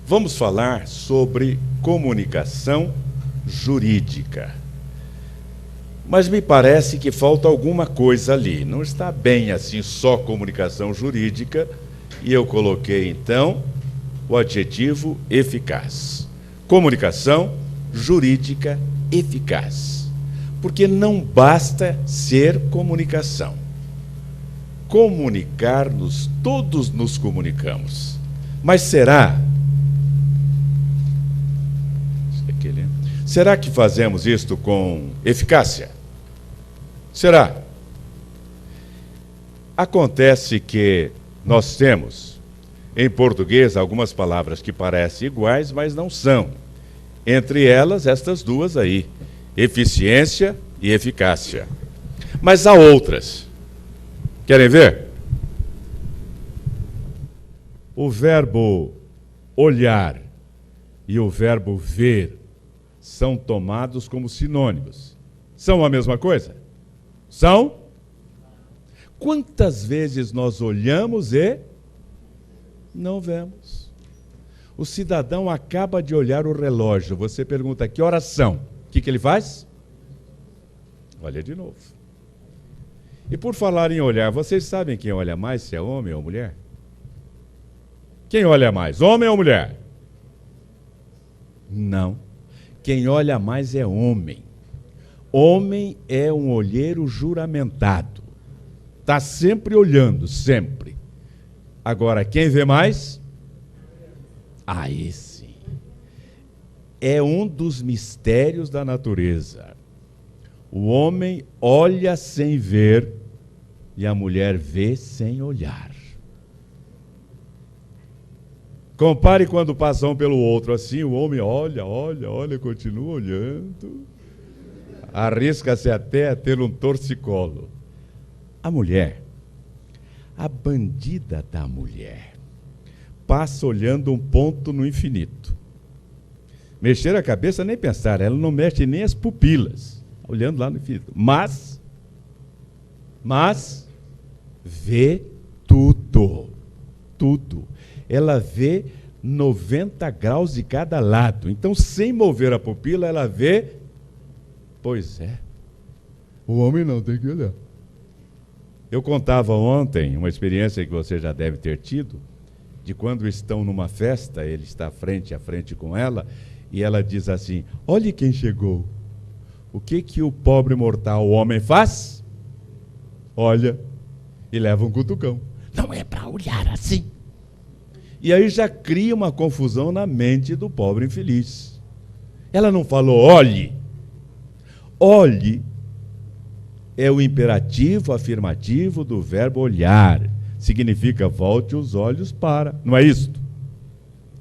Vamos falar sobre comunicação jurídica. Mas me parece que falta alguma coisa ali. Não está bem assim só comunicação jurídica, e eu coloquei então o adjetivo eficaz. Comunicação jurídica eficaz. Porque não basta ser comunicação. Comunicar-nos, todos nos comunicamos. Mas será que fazemos isto com eficácia? Será? Acontece que nós temos, em português, algumas palavras que parecem iguais, mas não são. Entre elas, estas duas aí, eficiência e eficácia. Mas há outras. Querem ver? O verbo olhar e o verbo ver são tomados como sinônimos. São a mesma coisa? São? Quantas vezes nós olhamos e não vemos? O cidadão acaba de olhar o relógio. Você pergunta, que horas são? O que ele faz? Olha de novo. E por falar em olhar, vocês sabem quem olha mais, se é homem ou mulher? Quem olha mais, homem ou mulher? Não. Quem olha mais é homem. Homem é um olheiro juramentado. Está sempre olhando, sempre. Agora, quem vê mais? Aí sim. É um dos mistérios da natureza. O homem olha sem ver e a mulher vê sem olhar. Compare quando passa um pelo outro assim, o homem olha, continua olhando. Arrisca-se até a ter um torcicolo. A mulher, a bandida da mulher, passa olhando um ponto no infinito. Mexer a cabeça nem pensar, ela não mexe nem as pupilas, olhando lá no infinito. Mas vê tudo, tudo. Ela vê 90 graus de cada lado. Então, sem mover a pupila, ela vê. Pois é. O homem não tem que olhar. Eu contava ontem uma experiência que você já deve ter tido, de quando estão numa festa, ele está frente a frente com ela, e ela diz assim, olhe quem chegou. O que o pobre mortal, o homem, faz? Olha e leva um cutucão. Não é para olhar assim. E aí já cria uma confusão na mente do pobre infeliz. Ela não falou, olhe. Olhe é o imperativo afirmativo do verbo olhar. Significa volte os olhos para. Não é isto?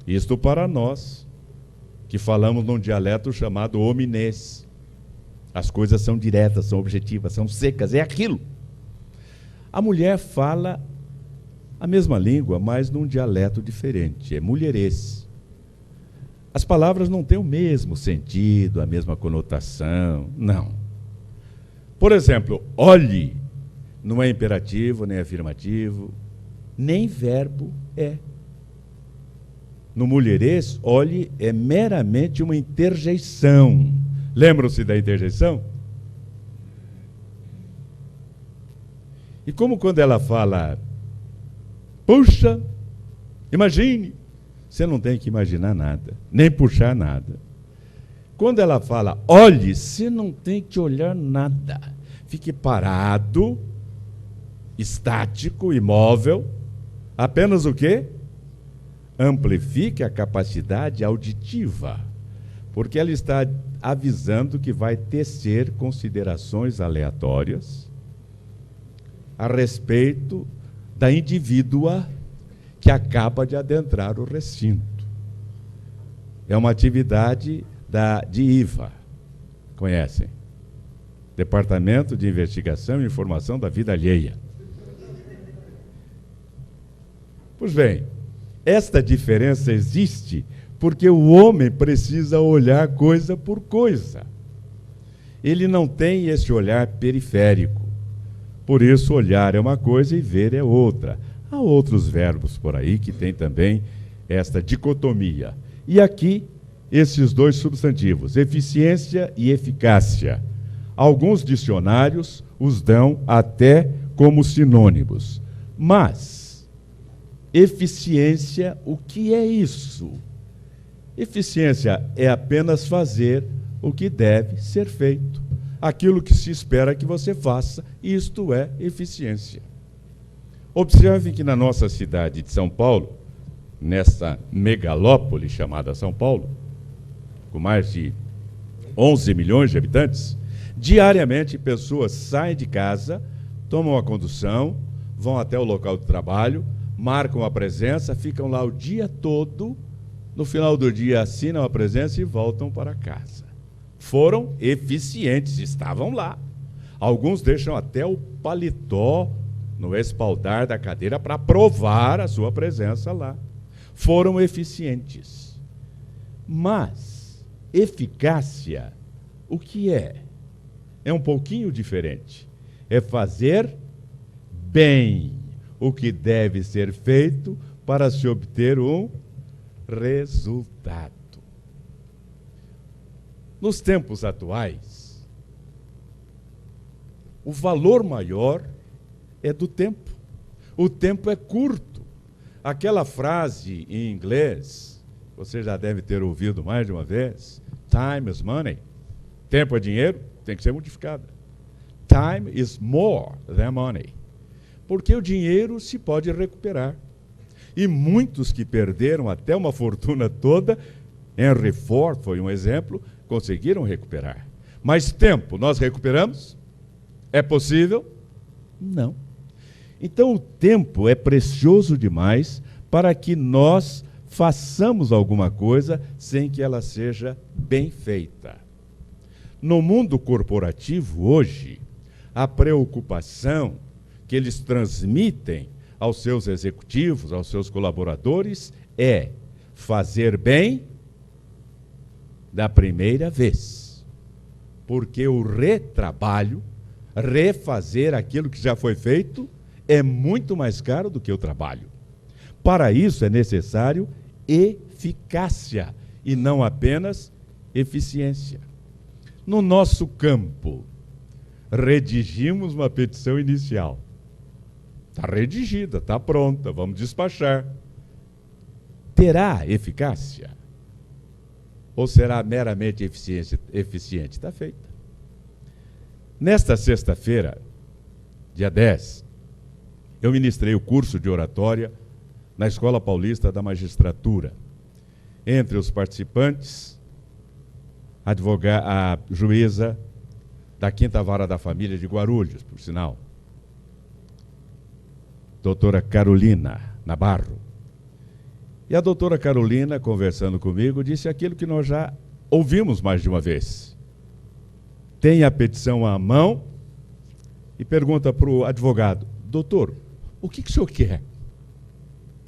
Isto para nós, que falamos num dialeto chamado hominês. As coisas são diretas, são objetivas, são secas, é aquilo. A mulher fala a mesma língua, mas num dialeto diferente, é mulherês. As palavras não têm o mesmo sentido, a mesma conotação, não. Por exemplo, olhe, não é imperativo, nem afirmativo, nem verbo é. No mulherês, olhe é meramente uma interjeição. Lembram-se da interjeição? E como quando ela fala, puxa, imagine, você não tem que imaginar nada, nem puxar nada. Quando ela fala, olhe, você não tem que olhar nada. Fique parado, estático, imóvel. Apenas o quê? Amplifique a capacidade auditiva, porque ela está avisando que vai tecer considerações aleatórias a respeito da indivídua que acaba de adentrar o recinto. É uma atividade de IVA, conhecem? Departamento de Investigação e Informação da Vida Alheia. Pois bem, esta diferença existe porque o homem precisa olhar coisa por coisa. Ele não tem esse olhar periférico. Por isso, olhar é uma coisa e ver é outra. Há outros verbos por aí que têm também esta dicotomia. E aqui, esses dois substantivos, eficiência e eficácia. Alguns dicionários os dão até como sinônimos. Mas, eficiência, o que é isso? Eficiência é apenas fazer o que deve ser feito. Aquilo que se espera que você faça, isto é eficiência. Observem que na nossa cidade de São Paulo, nessa megalópole chamada São Paulo, com mais de 11 milhões de habitantes, diariamente pessoas saem de casa, tomam a condução, vão até o local de trabalho, marcam a presença, ficam lá o dia todo, no final do dia assinam a presença e voltam para casa. Foram eficientes, estavam lá. Alguns deixam até o paletó no espaldar da cadeira para provar a sua presença lá. Foram eficientes. Mas, eficácia, o que é? É um pouquinho diferente. É fazer bem o que deve ser feito para se obter um resultado. Nos tempos atuais, o valor maior é do tempo. O tempo é curto. Aquela frase em inglês, você já deve ter ouvido mais de uma vez, time is money. Tempo é dinheiro, tem que ser modificada. Time is more than money. Porque o dinheiro se pode recuperar. E muitos que perderam até uma fortuna toda, Henry Ford foi um exemplo, conseguiram recuperar. Mas tempo, nós recuperamos? É possível? Não. Então o tempo é precioso demais para que nós façamos alguma coisa sem que ela seja bem feita. No mundo corporativo hoje, a preocupação que eles transmitem aos seus executivos, aos seus colaboradores, é fazer bem da primeira vez. Porque o retrabalho, refazer aquilo que já foi feito, é muito mais caro do que o trabalho. Para isso é necessário eficácia e não apenas eficiência. No nosso campo, redigimos uma petição inicial. Está redigida, está pronta, vamos despachar. Terá eficácia? Ou será meramente eficiente? Está feita. Nesta sexta-feira, dia 10, eu ministrei o curso de oratória na Escola Paulista da Magistratura. Entre os participantes, a juíza da 5ª Vara da Família de Guarulhos, por sinal, doutora Carolina Nabarro. E a doutora Carolina, conversando comigo, disse aquilo que nós já ouvimos mais de uma vez. Tem a petição à mão e pergunta para o advogado: doutor, o que o senhor quer?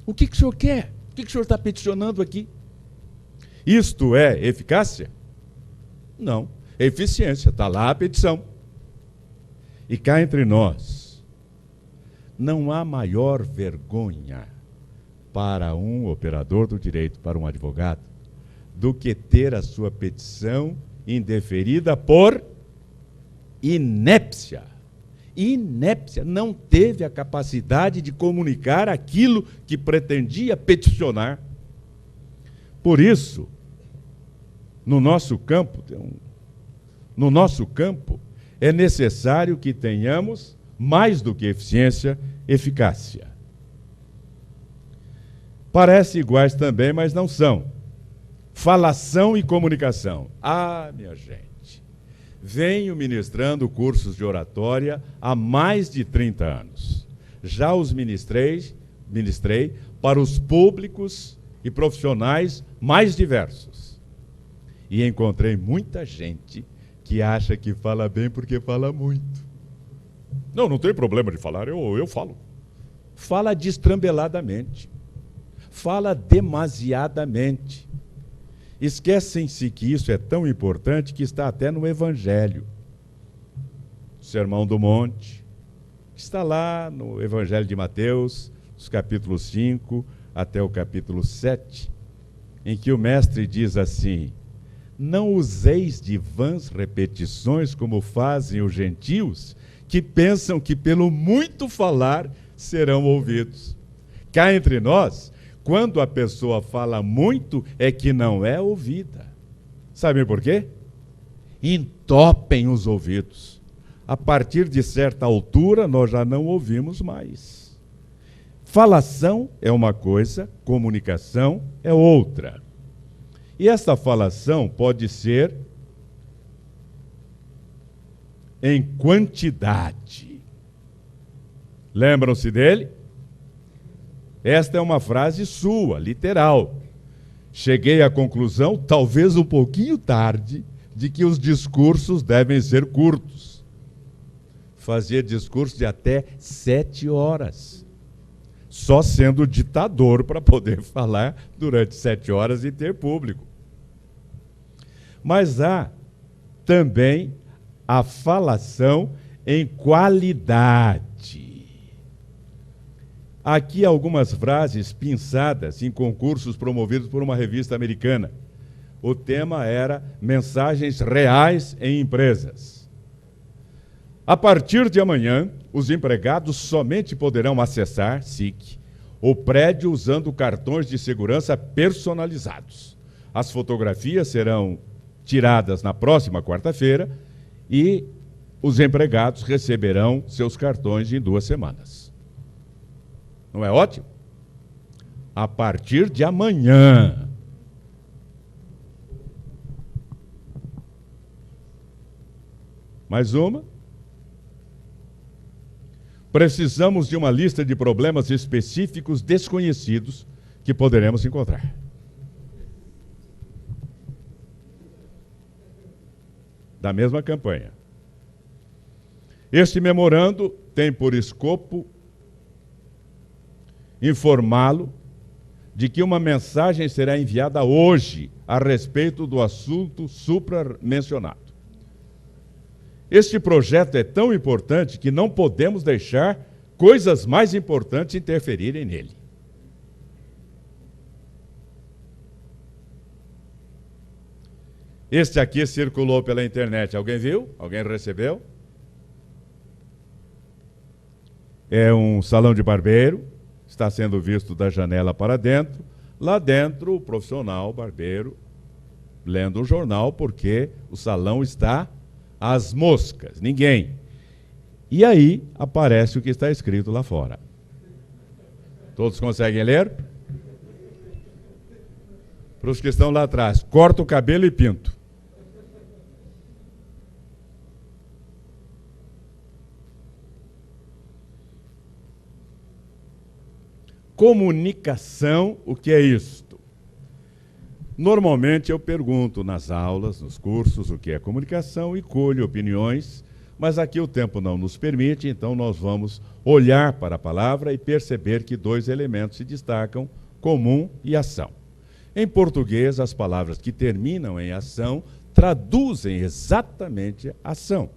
O que o senhor quer? O que o senhor está peticionando aqui? Isto é eficácia? Não. É eficiência. Está lá a petição. E cá entre nós, não há maior vergonha para um operador do direito, para um advogado, do que ter a sua petição indeferida por inépcia. Inépcia, não teve a capacidade de comunicar aquilo que pretendia peticionar. Por isso, no nosso campo é necessário que tenhamos, mais do que eficiência, eficácia. Parecem iguais também, mas não são. Falação e comunicação. Ah, minha gente, venho ministrando cursos de oratória há mais de 30 anos. Já os ministrei para os públicos e profissionais mais diversos. E encontrei muita gente que acha que fala bem porque fala muito. Não tem problema de falar, eu falo. Fala destrambeladamente. Fala demasiadamente. Esquecem-se que isso é tão importante que está até no Evangelho. Sermão do Monte, está lá no Evangelho de Mateus, nos capítulos 5, até o capítulo 7, em que o mestre diz assim: não useis de vãs repetições como fazem os gentios, que pensam que pelo muito falar serão ouvidos. Cá entre nós, quando a pessoa fala muito, é que não é ouvida. Sabem por quê? Entopem os ouvidos. A partir de certa altura, nós já não ouvimos mais. Falação é uma coisa, comunicação é outra. E esta falação pode ser em quantidade. Lembram-se dele? Esta é uma frase sua, literal. Cheguei à conclusão, talvez um pouquinho tarde, de que os discursos devem ser curtos. Fazia discurso de até 7 horas. Só sendo ditador para poder falar durante 7 horas e ter público. Mas há também a falação em qualidade. Aqui algumas frases pinçadas em concursos promovidos por uma revista americana. O tema era mensagens reais em empresas. A partir de amanhã, os empregados somente poderão acessar, SIC, o prédio usando cartões de segurança personalizados. As fotografias serão tiradas na próxima quarta-feira e os empregados receberão seus cartões em 2 semanas. Não é ótimo? A partir de amanhã. Mais uma. Precisamos de uma lista de problemas específicos desconhecidos que poderemos encontrar. Da mesma campanha. Este memorando tem por escopo informá-lo de que uma mensagem será enviada hoje a respeito do assunto supramencionado. Este projeto é tão importante que não podemos deixar coisas mais importantes interferirem nele. Este aqui circulou pela internet. Alguém viu? Alguém recebeu? É um salão de barbeiro. Está sendo visto da janela para dentro. Lá dentro, o profissional barbeiro lendo um jornal, porque o salão está às moscas, ninguém. E aí aparece o que está escrito lá fora. Todos conseguem ler? Para os que estão lá atrás, corta o cabelo e pinto. Comunicação, o que é isto? Normalmente eu pergunto nas aulas, nos cursos, o que é comunicação e colho opiniões, mas aqui o tempo não nos permite, então nós vamos olhar para a palavra e perceber que 2 elementos se destacam, comum e ação. Em português, as palavras que terminam em ação traduzem exatamente ação.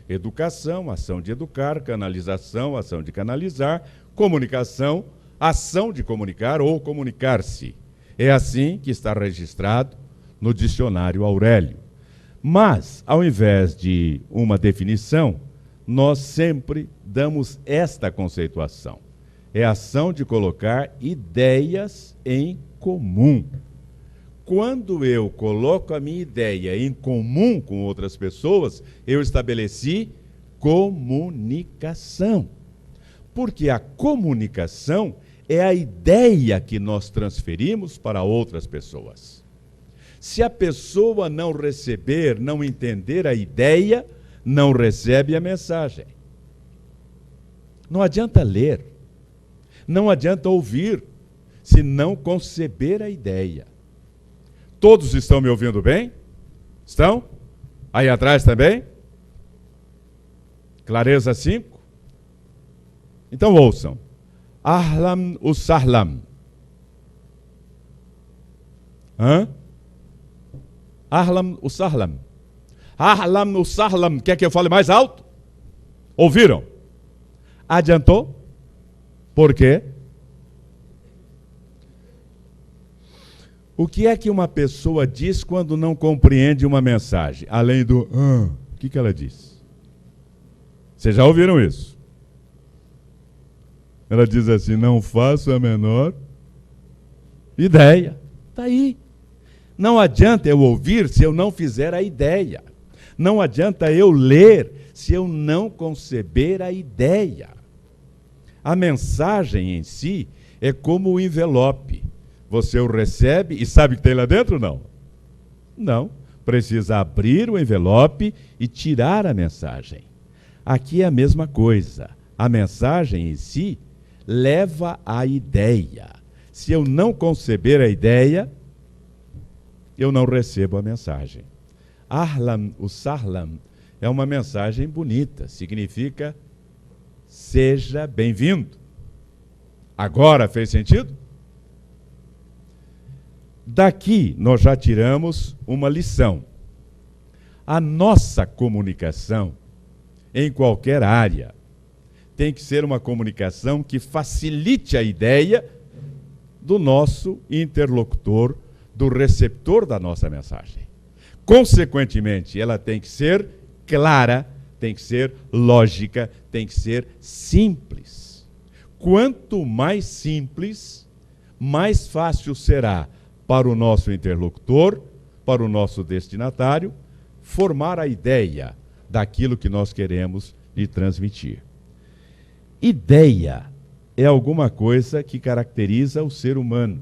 Educação, ação de educar, canalização, ação de canalizar, comunicação, ação de comunicar ou comunicar-se. É assim que está registrado no dicionário Aurélio. Mas, ao invés de uma definição, nós sempre damos esta conceituação. É a ação de colocar ideias em comum. Quando eu coloco a minha ideia em comum com outras pessoas, eu estabeleci comunicação. Porque a comunicação é a ideia que nós transferimos para outras pessoas. Se a pessoa não receber, não entender a ideia, não recebe a mensagem. Não adianta ler, não adianta ouvir, se não conceber a ideia. Todos estão me ouvindo bem? Estão? Aí atrás também? Clareza 5? Então ouçam. Ahlam usahlam. Ahlam usahlam. Ahlam usahlam. Quer que eu fale mais alto? Ouviram? Adiantou? Por quê? O que é que uma pessoa diz quando não compreende uma mensagem? Além do o que ela diz? Vocês já ouviram isso? Ela diz assim: não faço a menor ideia. Está aí. Não adianta eu ouvir se eu não fizer a ideia. Não adianta eu ler se eu não conceber a ideia. A mensagem em si é como o envelope. Você o recebe e sabe o que tem lá dentro? Não. Não. Precisa abrir o envelope e tirar a mensagem. Aqui é a mesma coisa. A mensagem em si leva à ideia. Se eu não conceber a ideia, eu não recebo a mensagem. Ahlan o sahlan é uma mensagem bonita, significa seja bem-vindo. Agora fez sentido? Daqui nós já tiramos uma lição. A nossa comunicação, em qualquer área, tem que ser uma comunicação que facilite a ideia do nosso interlocutor, do receptor da nossa mensagem. Consequentemente, ela tem que ser clara, tem que ser lógica, tem que ser simples. Quanto mais simples, mais fácil será para o nosso interlocutor, para o nosso destinatário, formar a ideia daquilo que nós queremos lhe transmitir. Ideia é alguma coisa que caracteriza o ser humano.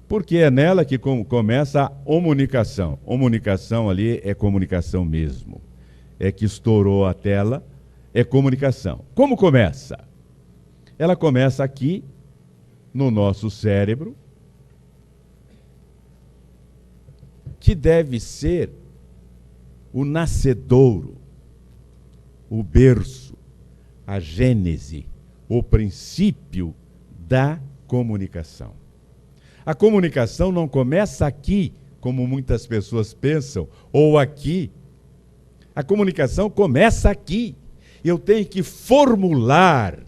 Porque é nela que começa a comunicação. Comunicação ali é comunicação mesmo. É que estourou a tela, é comunicação. Como começa? Ela começa aqui, no nosso cérebro, que deve ser o nascedouro, o berço, a gênese, o princípio da comunicação. A comunicação não começa aqui, como muitas pessoas pensam, ou aqui. A comunicação começa aqui. Eu tenho que formular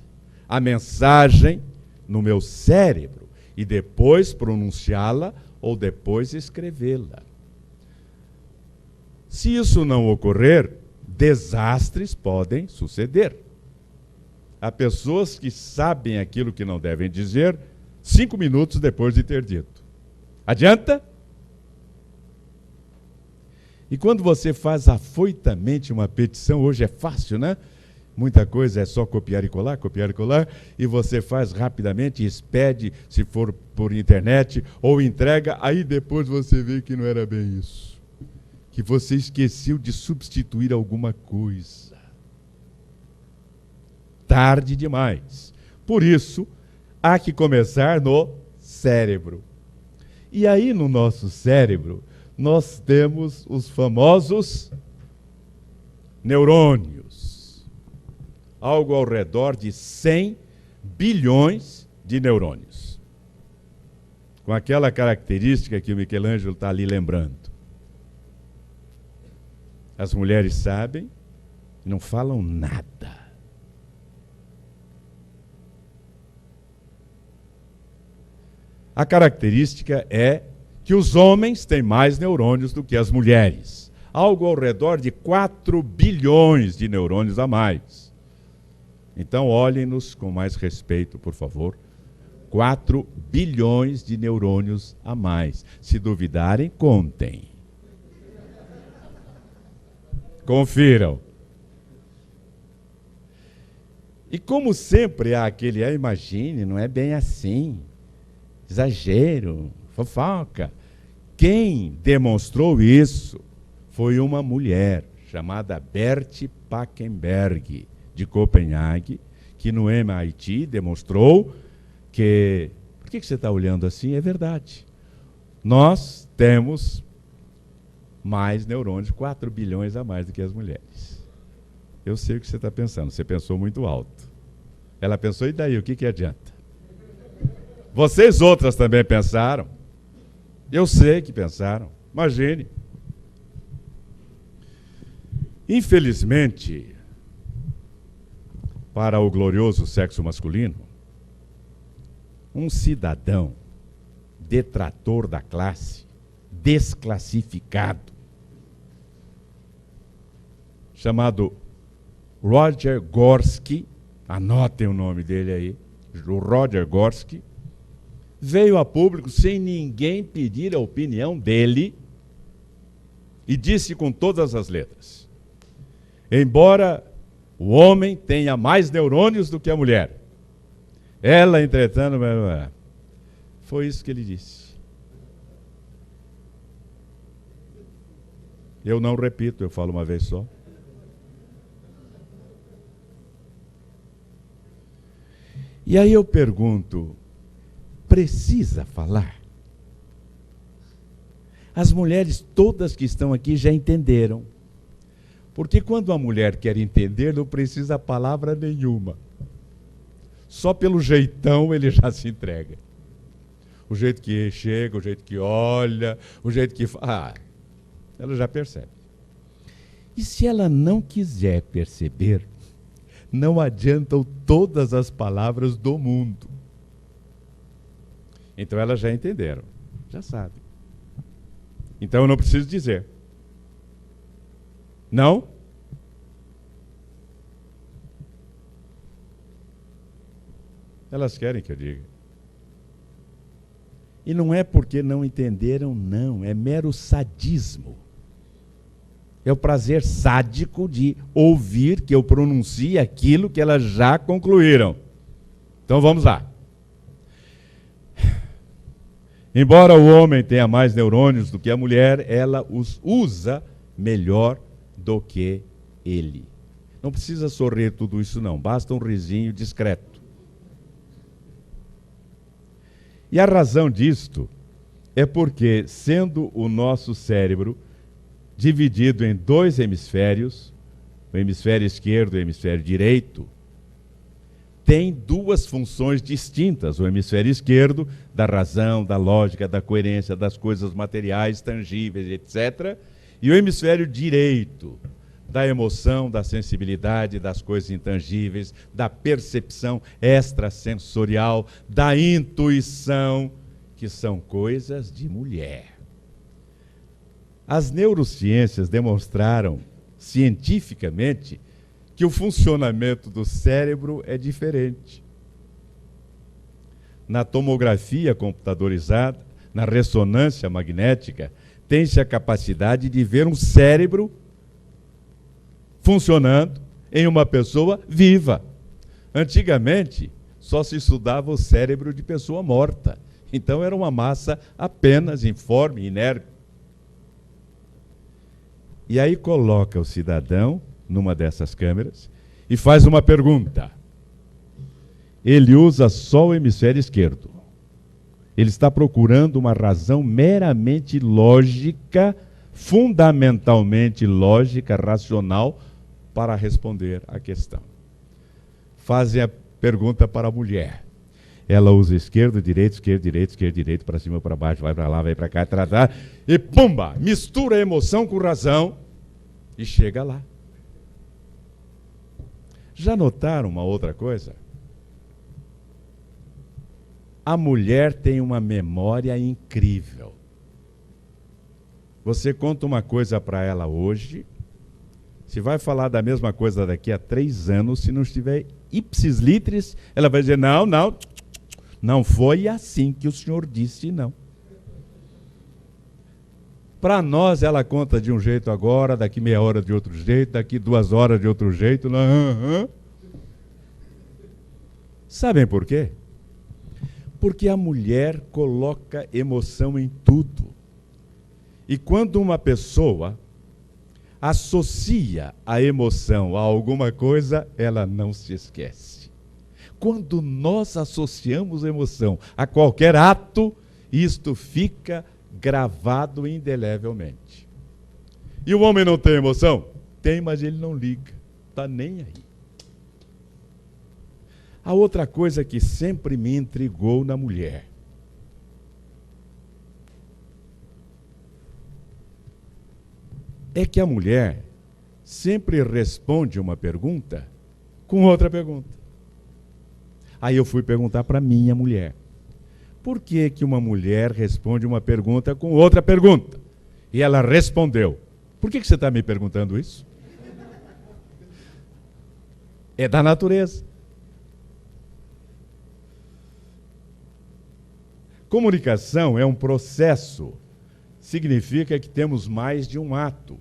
a mensagem no meu cérebro e depois pronunciá-la ou depois escrevê-la. Se isso não ocorrer, desastres podem suceder. Há pessoas que sabem aquilo que não devem dizer 5 minutos depois de ter dito. Adianta? E quando você faz afoitamente uma petição, hoje é fácil, né? Muita coisa é só copiar e colar, e você faz rapidamente, expede, se for por internet, ou entrega, aí depois você vê que não era bem isso. Que você esqueceu de substituir alguma coisa. Tarde demais. Por isso, há que começar no cérebro. E aí, no nosso cérebro, nós temos os famosos neurônios. Algo ao redor de 100 bilhões de neurônios. Com aquela característica que o Michelangelo está ali lembrando. As mulheres sabem e não falam nada. A característica é que os homens têm mais neurônios do que as mulheres. Algo ao redor de 4 bilhões de neurônios a mais. Então, olhem-nos com mais respeito, por favor. 4 bilhões de neurônios a mais. Se duvidarem, contem. Confiram. E como sempre há aquele, imagine, não é bem assim. Exagero, fofoca. Quem demonstrou isso foi uma mulher chamada Bert Papenberg, de Copenhague, que no MIT demonstrou que... Por que você está olhando assim? É verdade. Nós temos mais neurônios, 4 bilhões a mais do que as mulheres. Eu sei o que você está pensando, você pensou muito alto. Ela pensou, e daí, o que adianta? Vocês outras também pensaram. Eu sei que pensaram. Imagine. Infelizmente, para o glorioso sexo masculino, Um cidadão detrator da classe, desclassificado, chamado Roger Gorski, anotem o nome dele aí, o Roger Gorski, veio a público sem ninguém pedir a opinião dele e disse com todas as letras: embora o homem tenha mais neurônios do que a mulher, ela, entretanto, foi isso que ele disse. Eu não repito, eu falo uma vez só. E aí eu pergunto, precisa falar? As mulheres todas que estão aqui já entenderam. Porque quando a mulher quer entender, não precisa palavra nenhuma. Só pelo jeitão ele já se entrega. O jeito que chega, o jeito que olha, o jeito que... ela já percebe. E se ela não quiser perceber, não adiantam todas as palavras do mundo. Então elas já entenderam, já sabem. Então eu não preciso dizer. Não? Elas querem que eu diga. E não é porque não entenderam, não. É mero sadismo. É o prazer sádico de ouvir que eu pronuncie aquilo que elas já concluíram. Então vamos lá. Embora o homem tenha mais neurônios do que a mulher, ela os usa melhor do que ele. Não precisa sorrir tudo isso não, basta um risinho discreto. E a razão disto é porque, sendo o nosso cérebro dividido em dois hemisférios, o hemisfério esquerdo e o hemisfério direito, tem duas funções distintas. O hemisfério esquerdo, da razão, da lógica, da coerência, das coisas materiais, tangíveis, etc. E o hemisfério direito, da emoção, da sensibilidade, das coisas intangíveis, da percepção extrasensorial, da intuição, que são coisas de mulher. As neurociências demonstraram, cientificamente, que o funcionamento do cérebro é diferente. Na tomografia computadorizada, na ressonância magnética, tem-se a capacidade de ver um cérebro funcionando em uma pessoa viva. Antigamente, só se estudava o cérebro de pessoa morta. Então era uma massa apenas informe, inerte. E aí coloca o cidadão numa dessas câmeras e faz uma pergunta. Ele usa só o hemisfério esquerdo. Ele está procurando uma razão meramente lógica, fundamentalmente lógica, racional, para responder à questão. Fazem a pergunta para a mulher. Ela usa esquerdo, direito, para cima, para baixo, vai para lá, vai para cá, e pumba, mistura emoção com razão e chega lá. Já notaram uma outra coisa? A mulher tem uma memória incrível. Você conta uma coisa para ela hoje, se vai falar da mesma coisa daqui a 3 anos, se não estiver ipsis litteris, ela vai dizer, não foi assim que o senhor disse, não. Para nós, ela conta de um jeito agora, daqui meia hora de outro jeito, daqui 2 horas de outro jeito. Sabem por quê? Porque a mulher coloca emoção em tudo. E quando uma pessoa associa a emoção a alguma coisa, ela não se esquece. Quando nós associamos emoção a qualquer ato, isto fica gravado indelevelmente. E o homem não tem emoção? Tem, mas ele não liga. Está nem aí. A outra coisa que sempre me intrigou na mulher é que a mulher sempre responde uma pergunta com outra pergunta. Aí eu fui perguntar para minha mulher. Por que que uma mulher responde uma pergunta com outra pergunta? E ela respondeu. Por que que você está me perguntando isso? É da natureza. Comunicação é um processo. Significa que temos mais de um ato.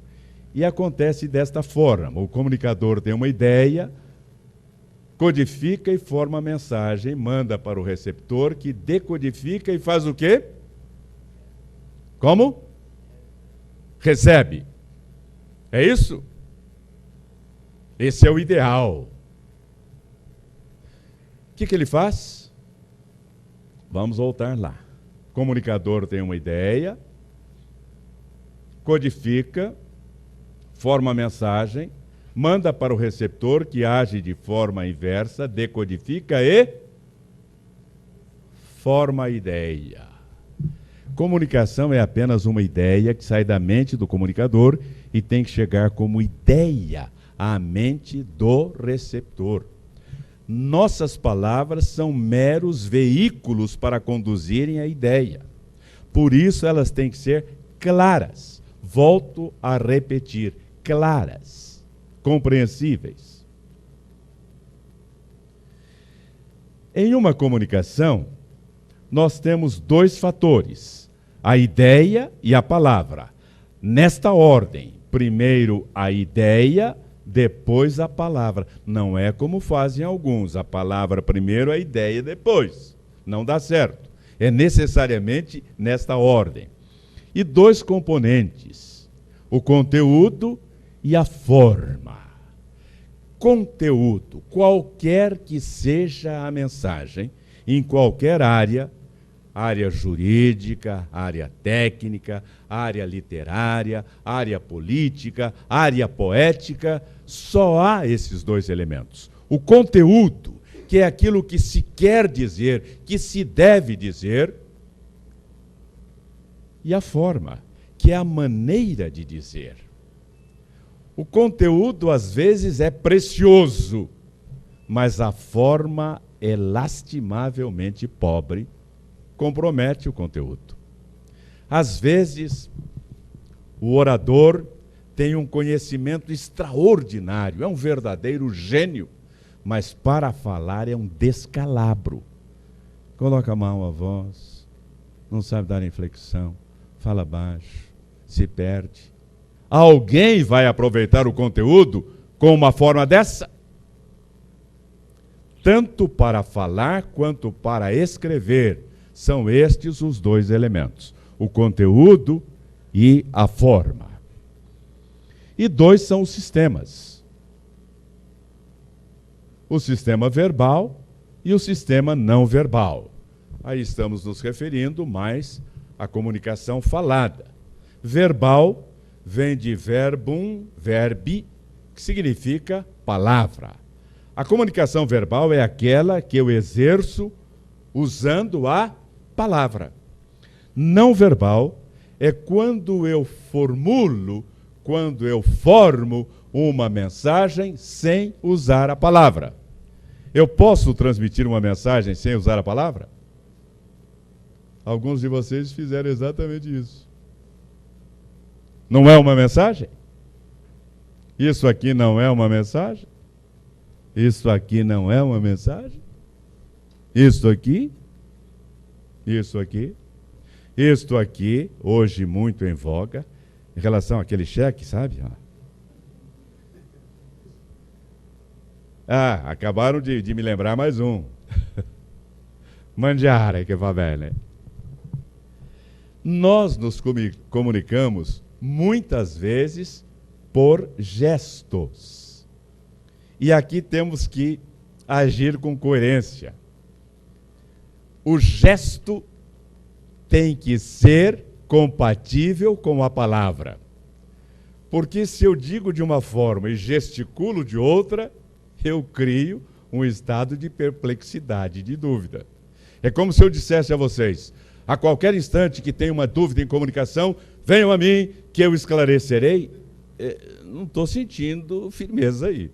E acontece desta forma. O comunicador tem uma ideia, codifica e forma a mensagem, manda para o receptor, que decodifica e faz o quê? Como? Recebe. É isso? Esse é o ideal. O que ele faz? Vamos voltar lá. O comunicador tem uma ideia, codifica, forma a mensagem, manda para o receptor, que age de forma inversa, decodifica e forma a ideia. Comunicação é apenas uma ideia que sai da mente do comunicador e tem que chegar como ideia à mente do receptor. Nossas palavras são meros veículos para conduzirem a ideia. Por isso elas têm que ser claras. Volto a repetir, claras, compreensíveis. Em uma comunicação, nós temos dois fatores, a ideia e a palavra. Nesta ordem, primeiro a ideia, depois a palavra. Não é como fazem alguns, a palavra primeiro, a ideia depois. Não dá certo. É necessariamente nesta ordem. E dois componentes, o conteúdo e a forma. Conteúdo, qualquer que seja a mensagem, em qualquer área, área jurídica, área técnica, área literária, área política, área poética, só há esses dois elementos. O conteúdo, que é aquilo que se quer dizer, que se deve dizer, e a forma, que é a maneira de dizer. O conteúdo, às vezes, é precioso, mas a forma é lastimavelmente pobre, compromete o conteúdo. Às vezes, o orador tem um conhecimento extraordinário, é um verdadeiro gênio, mas para falar é um descalabro. Coloca mal a voz, não sabe dar inflexão, fala baixo, se perde. Alguém vai aproveitar o conteúdo com uma forma dessa? Tanto para falar quanto para escrever, são estes os dois elementos, o conteúdo e a forma. E dois são os sistemas. O sistema verbal e o sistema não verbal. Aí estamos nos referindo mais à comunicação falada. Verbal vem de verbum, verbi, que significa palavra. A comunicação verbal é aquela que eu exerço usando a palavra. Não verbal é quando eu formulo, quando eu formo uma mensagem sem usar a palavra. Eu posso transmitir uma mensagem sem usar a palavra? Alguns de vocês fizeram exatamente isso. Não é uma mensagem? Isso aqui não é uma mensagem? Isso aqui não é uma mensagem? Isso aqui? Isso aqui? Isto aqui, hoje muito em voga, em relação àquele cheque, sabe? Ah, acabaram de me lembrar mais um. Mangiare che va bene. Nós nos comunicamos muitas vezes por gestos. E aqui temos que agir com coerência. O gesto tem que ser compatível com a palavra. Porque se eu digo de uma forma e gesticulo de outra, eu crio um estado de perplexidade, de dúvida. É como se eu dissesse a vocês, a qualquer instante que tenha uma dúvida em comunicação, venham a mim que eu esclarecerei. Não estou sentindo firmeza aí.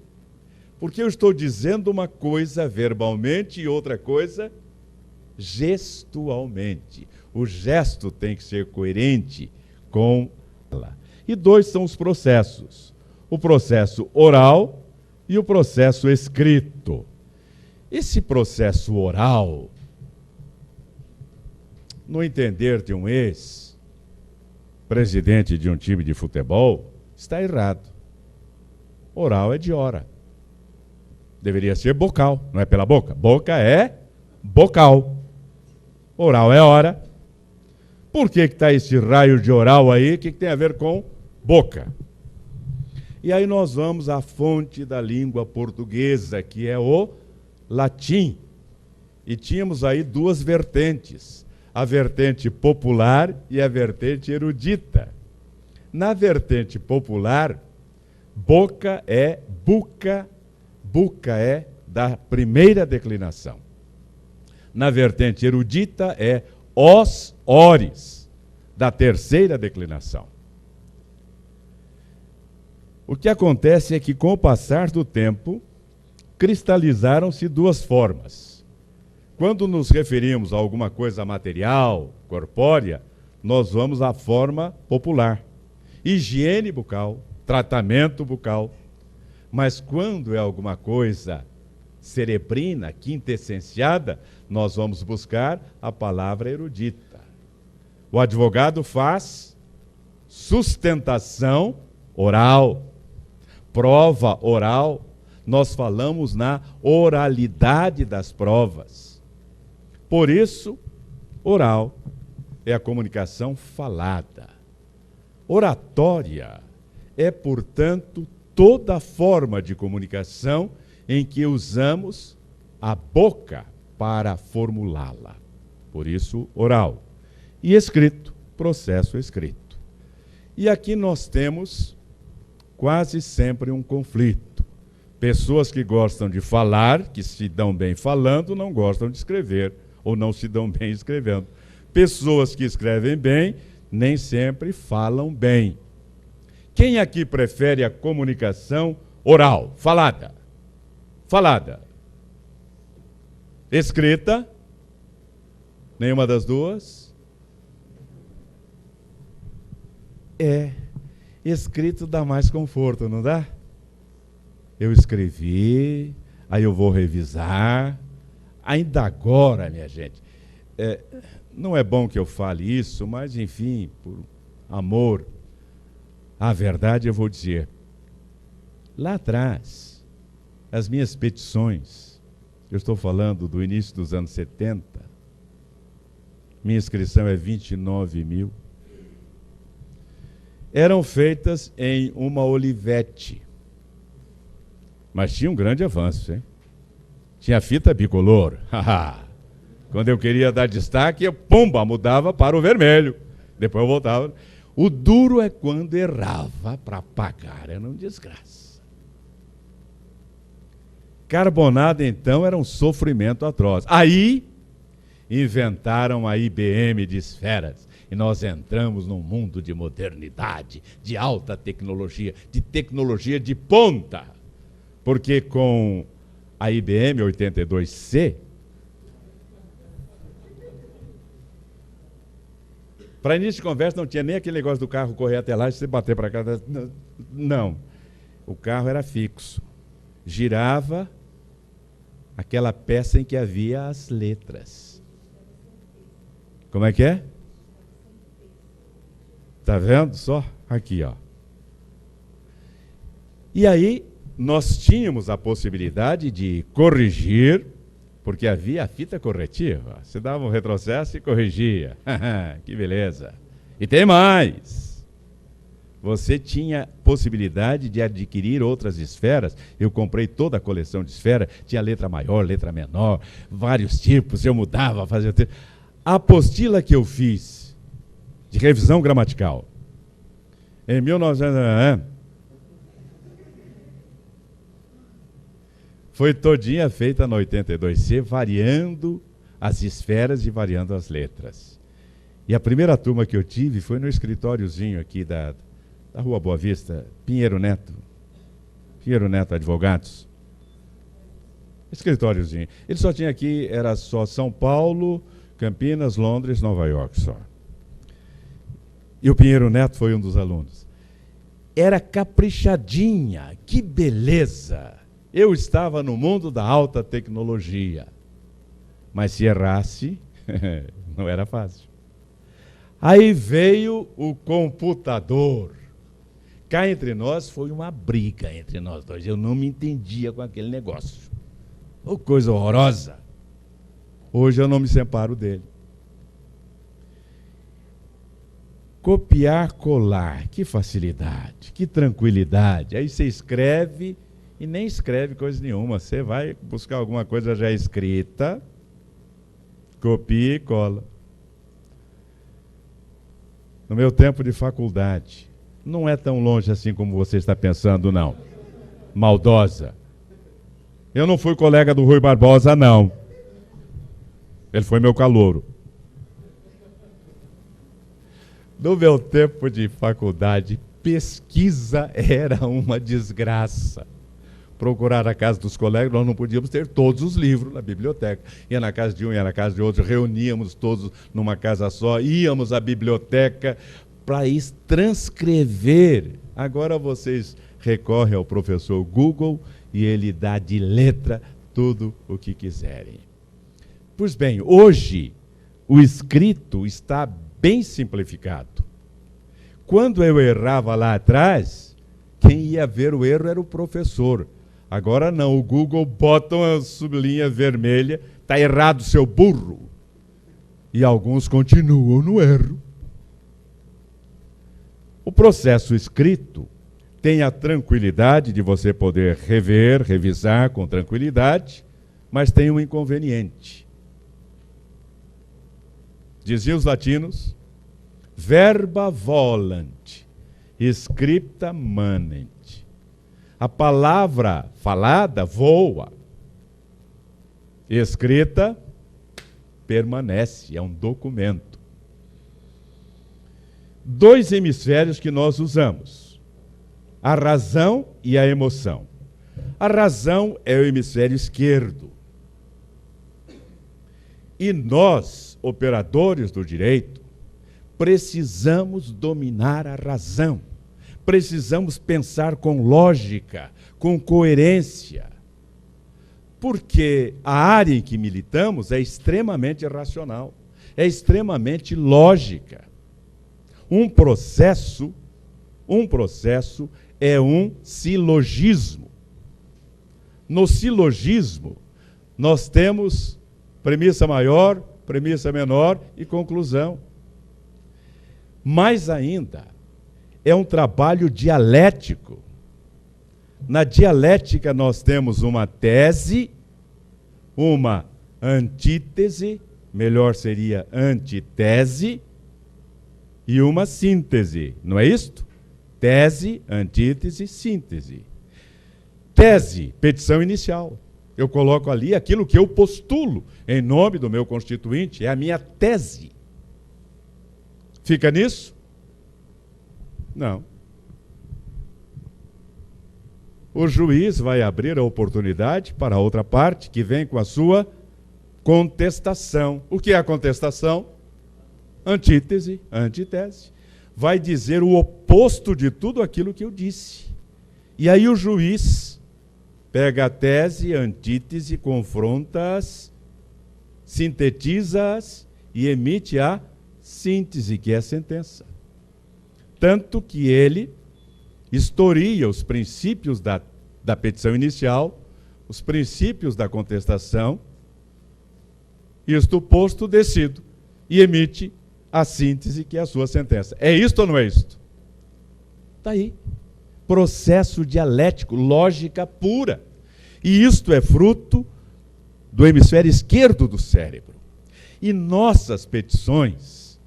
Porque eu estou dizendo uma coisa verbalmente e outra coisa gestualmente. O gesto tem que ser coerente com ela. E dois são os processos: o processo oral e o processo escrito. Esse processo oral, no entender de um ex-presidente de um time de futebol, está errado. Oral é de hora. Deveria ser bocal, não é pela boca. Boca é bocal. Oral é hora. Por que está esse raio de oral aí? O que tem a ver com boca? E aí nós vamos à fonte da língua portuguesa, que é o latim. E tínhamos aí duas vertentes: a vertente popular e a vertente erudita. Na vertente popular, boca é buca, buca é da primeira declinação. Na vertente erudita é os, ores, da terceira declinação. O que acontece é que, com o passar do tempo, cristalizaram-se duas formas. Quando nos referimos a alguma coisa material, corpórea, nós vamos à forma popular. Higiene bucal, tratamento bucal. Mas quando é alguma coisa cerebrina, quintessenciada, nós vamos buscar a palavra erudita. O advogado faz sustentação oral, prova oral. Nós falamos na oralidade das provas. Por isso, oral é a comunicação falada. Oratória é, portanto, toda forma de comunicação em que usamos a boca para formulá-la. Por isso, oral. E escrito, processo escrito. E aqui nós temos quase sempre um conflito. Pessoas que gostam de falar, que se dão bem falando, não gostam de escrever, ou não se dão bem escrevendo. Pessoas que escrevem bem, nem sempre falam bem. Quem aqui prefere a comunicação oral, falada? Falada. Escrita? Nenhuma das duas? Escrito dá mais conforto, não dá? Eu escrevi, aí eu vou revisar. Ainda agora, minha gente, não é bom que eu fale isso, mas enfim, por amor à verdade eu vou dizer. Lá atrás, as minhas petições, eu estou falando do início dos anos 70, minha inscrição é 29 mil, eram feitas em uma Olivetti. Mas tinha um grande avanço, hein? Tinha fita bicolor. Quando eu queria dar destaque, eu, pumba, mudava para o vermelho. Depois eu voltava. O duro é quando errava para pagar, era uma desgraça. Carbonada, então, era um sofrimento atroz. Aí, inventaram a IBM de esferas. E nós entramos num mundo de modernidade, de alta tecnologia de ponta. Porque com a IBM 82C, para início de conversa não tinha nem aquele negócio do carro correr até lá e você bater para cá. Não. O carro era fixo. Girava aquela peça em que havia as letras. Como é que é? Está vendo só? Aqui, ó. E aí nós tínhamos a possibilidade de corrigir, porque havia a fita corretiva. Você dava um retrocesso e corrigia. Que beleza. E tem mais. Você tinha possibilidade de adquirir outras esferas. Eu comprei toda a coleção de esferas. Tinha letra maior, letra menor, vários tipos. Eu mudava, fazia... A apostila que eu fiz de revisão gramatical em 1900... foi todinha feita na 82C, variando as esferas e variando as letras. E a primeira turma que eu tive foi no escritóriozinho aqui da Rua Boa Vista, Pinheiro Neto Advogados. Escritóriozinho. Ele só tinha aqui, era só São Paulo, Campinas, Londres, Nova York só. E o Pinheiro Neto foi um dos alunos. Era caprichadinha, que beleza! Eu estava no mundo da alta tecnologia. Mas se errasse, não era fácil. Aí veio o computador. Cá entre nós foi uma briga entre nós dois. Eu não me entendia com aquele negócio. Oh, coisa horrorosa. Hoje eu não me separo dele. Copiar, colar, que facilidade, que tranquilidade. Aí você escreve e nem escreve coisa nenhuma. Você vai buscar alguma coisa já escrita, copia e cola. No meu tempo de faculdade, não é tão longe assim como você está pensando, não. Maldosa. Eu não fui colega do Rui Barbosa, não. Ele foi meu calouro. No meu tempo de faculdade, pesquisa era uma desgraça. Procurar a casa dos colegas, nós não podíamos ter todos os livros na biblioteca. Ia na casa de um, ia na casa de outro, reuníamos todos numa casa só, íamos à biblioteca para transcrever. Agora vocês recorrem ao professor Google e ele dá de letra tudo o que quiserem. Pois bem, hoje o escrito está bem simplificado. Quando eu errava lá atrás, quem ia ver o erro era o professor. Agora não, o Google bota uma sublinha vermelha, está errado, seu burro. E alguns continuam no erro. O processo escrito tem a tranquilidade de você poder rever, revisar com tranquilidade, mas tem um inconveniente. Diziam os latinos, verba volant, scripta manent. A palavra falada voa, escrita permanece, é um documento. Dois hemisférios que nós usamos, a razão e a emoção. A razão é o hemisfério esquerdo. E nós, operadores do direito, precisamos dominar a razão. Precisamos pensar com lógica, com coerência. Porque a área em que militamos é extremamente racional, é extremamente lógica. Um processo é um silogismo. No silogismo, nós temos premissa maior, premissa menor e conclusão. Mais ainda, é um trabalho dialético. Na dialética nós temos uma tese, uma antítese, melhor seria antitese, e uma síntese, não é isto? Tese, antítese, síntese. Tese, petição inicial. Eu coloco ali aquilo que eu postulo em nome do meu constituinte, é a minha tese. Fica nisso? Não. O juiz vai abrir a oportunidade para a outra parte que vem com a sua contestação. O que é a contestação? Antítese, antitese. Vai dizer o oposto de tudo aquilo que eu disse. E aí o juiz pega a tese, a antítese, confronta-as, sintetiza-as e emite a síntese, que é a sentença. Tanto que ele historia os princípios da petição inicial, os princípios da contestação, isto posto, decido, e emite a síntese, que é a sua sentença. É isto ou não é isto? Está aí. Processo dialético, lógica pura. E isto é fruto do hemisfério esquerdo do cérebro. E nossas petições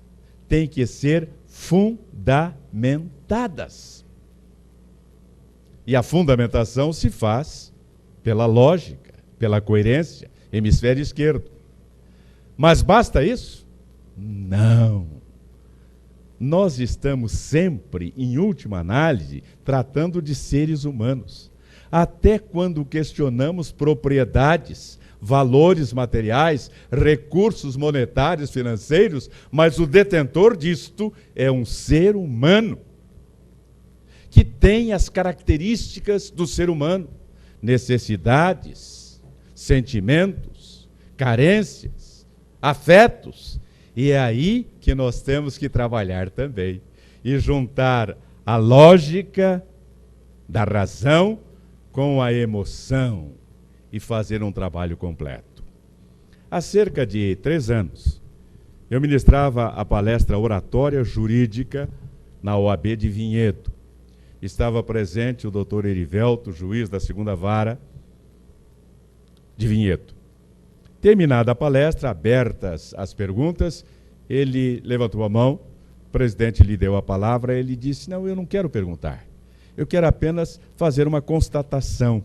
têm que ser fundamentadas. E a fundamentação se faz pela lógica, pela coerência, hemisfério esquerdo. Mas basta isso? Não. Nós estamos sempre, em última análise, tratando de seres humanos. até quando questionamos propriedades, valores materiais, recursos monetários, financeiros, mas o detentor disto é um ser humano que tem as características do ser humano, necessidades, sentimentos, carências, afetos. E é aí que nós temos que trabalhar também e juntar a lógica da razão com a emoção e fazer um trabalho completo. Há cerca de 3 anos, eu ministrava a palestra Oratória Jurídica na OAB de Vinhedo. Estava presente o doutor Erivelto, juiz da 2ª Vara de Vinhedo. Terminada a palestra, abertas as perguntas, ele levantou a mão, o presidente lhe deu a palavra, ele disse: não, eu não quero perguntar, eu quero apenas fazer uma constatação.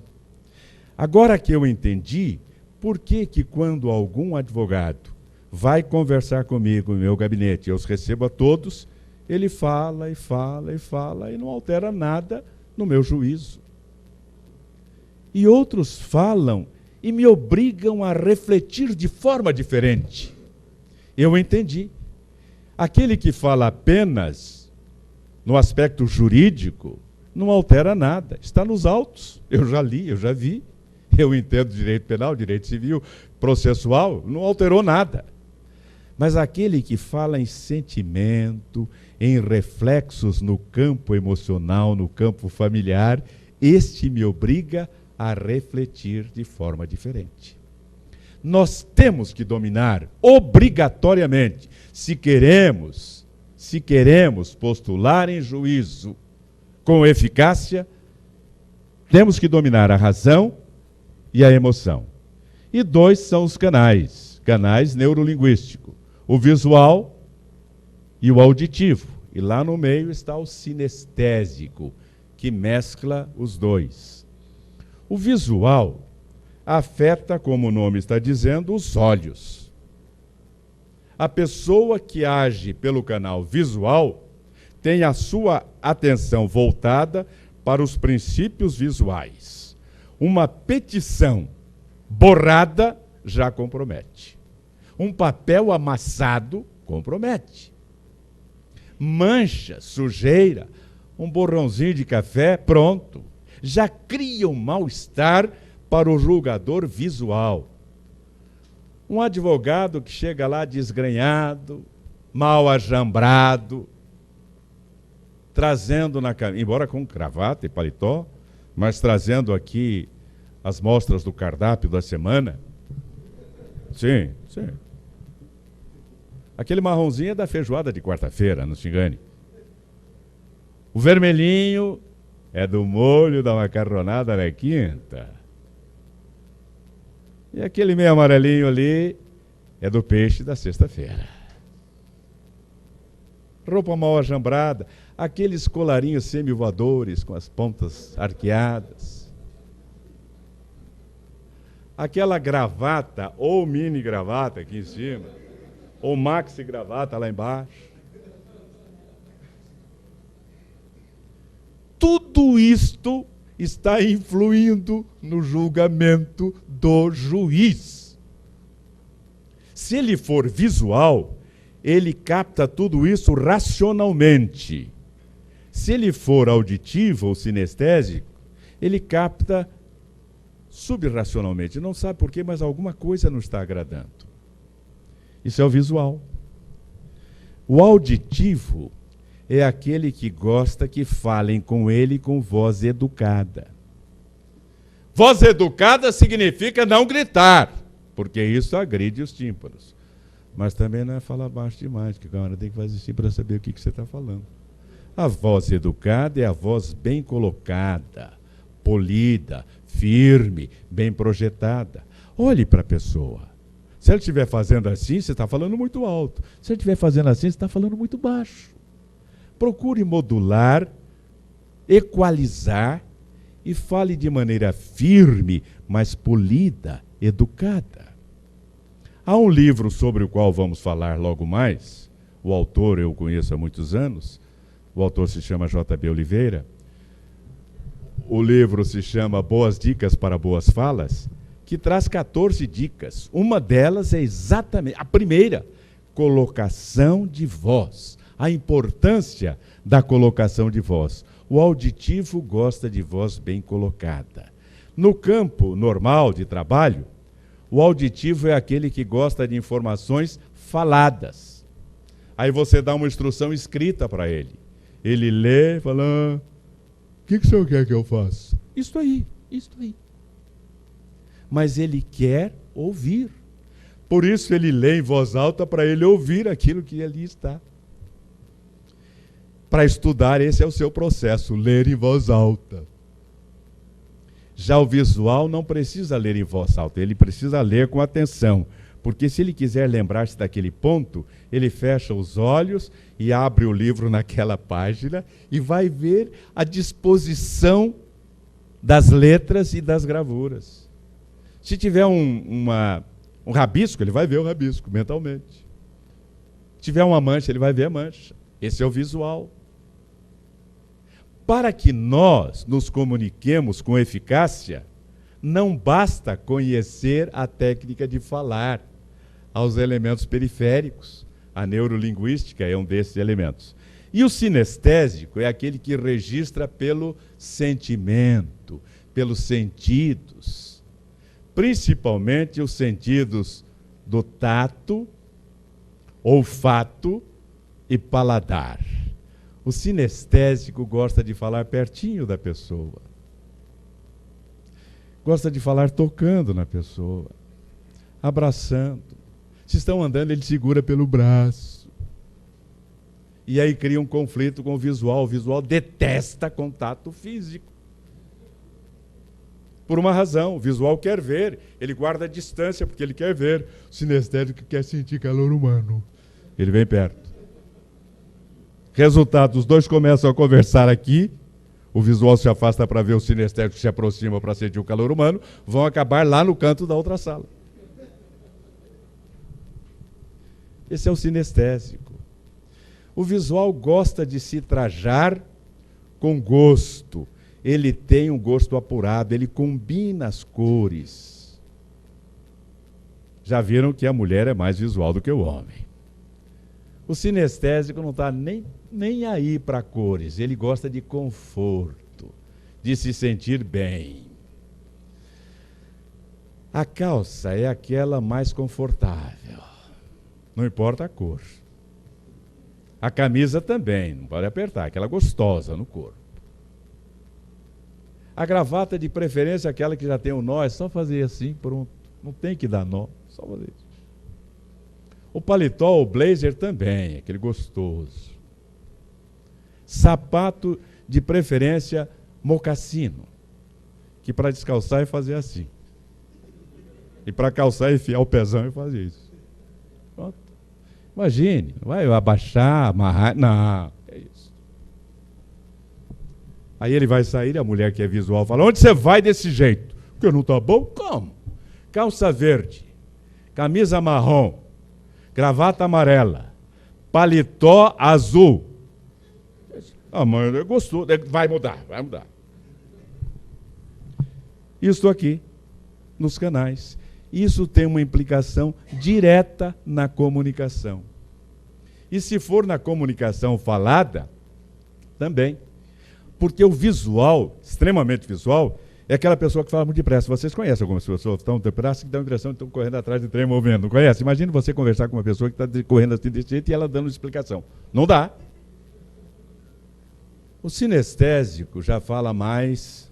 Agora que eu entendi, por que quando algum advogado vai conversar comigo no meu gabinete, eu os recebo a todos, ele fala e fala e fala e não altera nada no meu juízo. E outros falam e me obrigam a refletir de forma diferente. Eu entendi. Aquele que fala apenas no aspecto jurídico não altera nada, está nos autos. Eu já li, eu já vi. Eu entendo direito penal, direito civil, processual, não alterou nada. Mas aquele que fala em sentimento, em reflexos no campo emocional, no campo familiar, este me obriga a refletir de forma diferente. Nós temos que dominar obrigatoriamente, se queremos postular em juízo com eficácia, temos que dominar a razão e a emoção. E 2 são os canais neurolinguísticos, o visual e o auditivo. E lá no meio está o sinestésico, que mescla os 2. O visual afeta, como o nome está dizendo, os olhos. A pessoa que age pelo canal visual tem a sua atenção voltada para os princípios visuais. Uma petição borrada já compromete. Um papel amassado compromete. Mancha, sujeira, um borrãozinho de café, pronto. Já cria um mal-estar para o julgador visual. Um advogado que chega lá desgrenhado, mal ajambrado, trazendo, embora com gravata e paletó, mas trazendo aqui as mostras do cardápio da semana. Sim, sim. Aquele marronzinho é da feijoada de quarta-feira, não se engane. O vermelhinho é do molho da macarronada na quinta. E aquele meio amarelinho ali é do peixe da sexta-feira. Roupa mal ajambrada, aqueles colarinhos semi-voadores com as pontas arqueadas. Aquela gravata, ou mini gravata aqui em cima, ou maxi gravata lá embaixo. Tudo isto está influindo no julgamento do juiz. Se ele for visual, ele capta tudo isso racionalmente. Se ele for auditivo ou sinestésico, ele capta subracionalmente. Não sabe por quê, mas alguma coisa não está agradando. Isso é o visual. O auditivo é aquele que gosta que falem com ele com voz educada. Voz educada significa não gritar, porque isso agride os tímpanos. Mas também não é falar baixo demais, porque a hora tem que fazer assim para saber o que você está falando. A voz educada é a voz bem colocada, polida, firme, bem projetada. Olhe para a pessoa. Se ela estiver fazendo assim, você está falando muito alto. Se ela estiver fazendo assim, você está falando muito baixo. Procure modular, equalizar e fale de maneira firme, mas polida, educada. Há um livro sobre o qual vamos falar logo mais. O autor eu conheço há muitos anos. O autor se chama J.B. Oliveira. O livro se chama Boas Dicas para Boas Falas, que traz 14 dicas. Uma delas é exatamente a primeira, colocação de voz. A importância da colocação de voz. O auditivo gosta de voz bem colocada. No campo normal de trabalho, o auditivo é aquele que gosta de informações faladas. Aí você dá uma instrução escrita para ele. Ele lê e fala, o que o senhor quer que eu faça? Isso aí, isso aí. Mas ele quer ouvir. Por isso ele lê em voz alta para ele ouvir aquilo que ali está. Para estudar, esse é o seu processo, ler em voz alta. Já o visual não precisa ler em voz alta, ele precisa ler com atenção. Porque se ele quiser lembrar-se daquele ponto, ele fecha os olhos e abre o livro naquela página e vai ver a disposição das letras e das gravuras. Se tiver um rabisco, ele vai ver o rabisco mentalmente. Se tiver uma mancha, ele vai ver a mancha. Esse é o visual. Para que nós nos comuniquemos com eficácia, não basta conhecer a técnica de falar aos elementos periféricos. A neurolinguística é um desses elementos. E o sinestésico é aquele que registra pelo sentimento, pelos sentidos. Principalmente os sentidos do tato, olfato e paladar. O sinestésico gosta de falar pertinho da pessoa. Gosta de falar tocando na pessoa, abraçando. Se estão andando, ele segura pelo braço. E aí cria um conflito com o visual. O visual detesta contato físico. Por uma razão, o visual quer ver, ele guarda a distância porque ele quer ver. O sinestésico quer sentir calor humano. Ele vem perto. Resultado, os dois começam a conversar aqui, o visual se afasta para ver, o sinestésico se aproxima para sentir o calor humano, vão acabar lá no canto da outra sala. Esse é o sinestésico. O visual gosta de se trajar com gosto. Ele tem um gosto apurado, ele combina as cores. Já viram que a mulher é mais visual do que o homem. O sinestésico não está nem aí para cores, ele gosta de conforto, de se sentir bem. A calça é aquela mais confortável, não importa a cor. A camisa também, não pode apertar, aquela gostosa no corpo. A gravata, de preferência, aquela que já tem um nó, é só fazer assim, pronto. Não tem que dar nó, só fazer isso. O paletó, o blazer também, aquele gostoso. Sapato, de preferência, mocassino, que para descalçar é fazer assim. E para calçar é enfiar o pezão e fazer isso. Pronto. Imagine, vai abaixar, amarrar, não, é isso. Aí ele vai sair, a mulher que é visual fala, onde você vai desse jeito? Porque não está bom? Como? Calça verde, camisa marrom, gravata amarela, paletó azul. Ah, mãe, gostou, vai mudar, vai mudar. Isso aqui, nos canais. Isso tem uma implicação direta na comunicação. E se for na comunicação falada, também. Porque o visual, extremamente visual, é aquela pessoa que fala muito depressa. Vocês conhecem algumas pessoas que estão depressa, que dão a impressão que estão correndo atrás de trem movendo. Não conhece? Imagine você conversar com uma pessoa que está correndo assim desse jeito e ela dando explicação. Não dá. O sinestésico já fala mais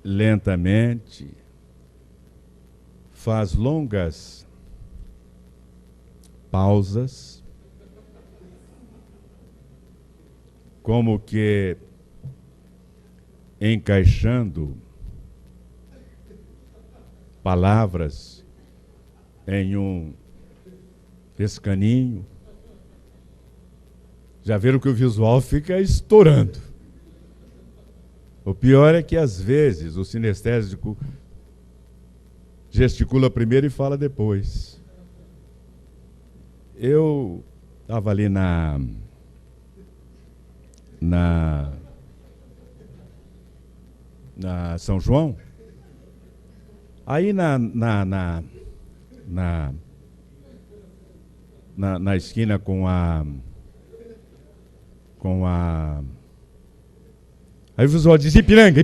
lentamente, faz longas pausas, como que encaixando palavras em um escaninho. Já viram que o visual fica estourando. O pior é que, às vezes, o sinestésico gesticula primeiro e fala depois. Eu Estava ali na São João. Aí na esquina com a aí o visual diz Ipiranga.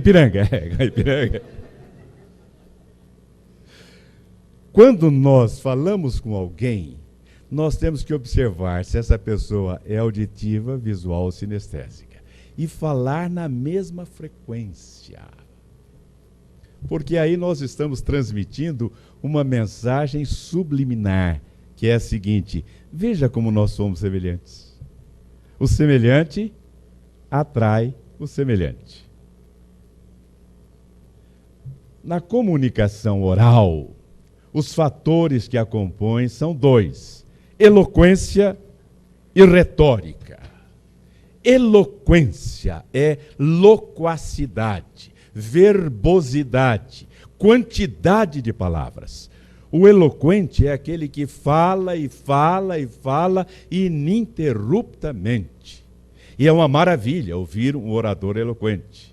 Quando nós falamos com alguém, nós temos que observar se essa pessoa é auditiva, visual ou sinestésica e falar na mesma frequência. Porque aí nós estamos transmitindo uma mensagem subliminar, que é a seguinte: veja como nós somos semelhantes. O semelhante atrai o semelhante. Na comunicação oral, os fatores que a compõem são dois: eloquência e retórica. Eloquência é loquacidade, verbosidade, quantidade de palavras. O eloquente é aquele que fala e fala e fala ininterruptamente. E é uma maravilha ouvir um orador eloquente.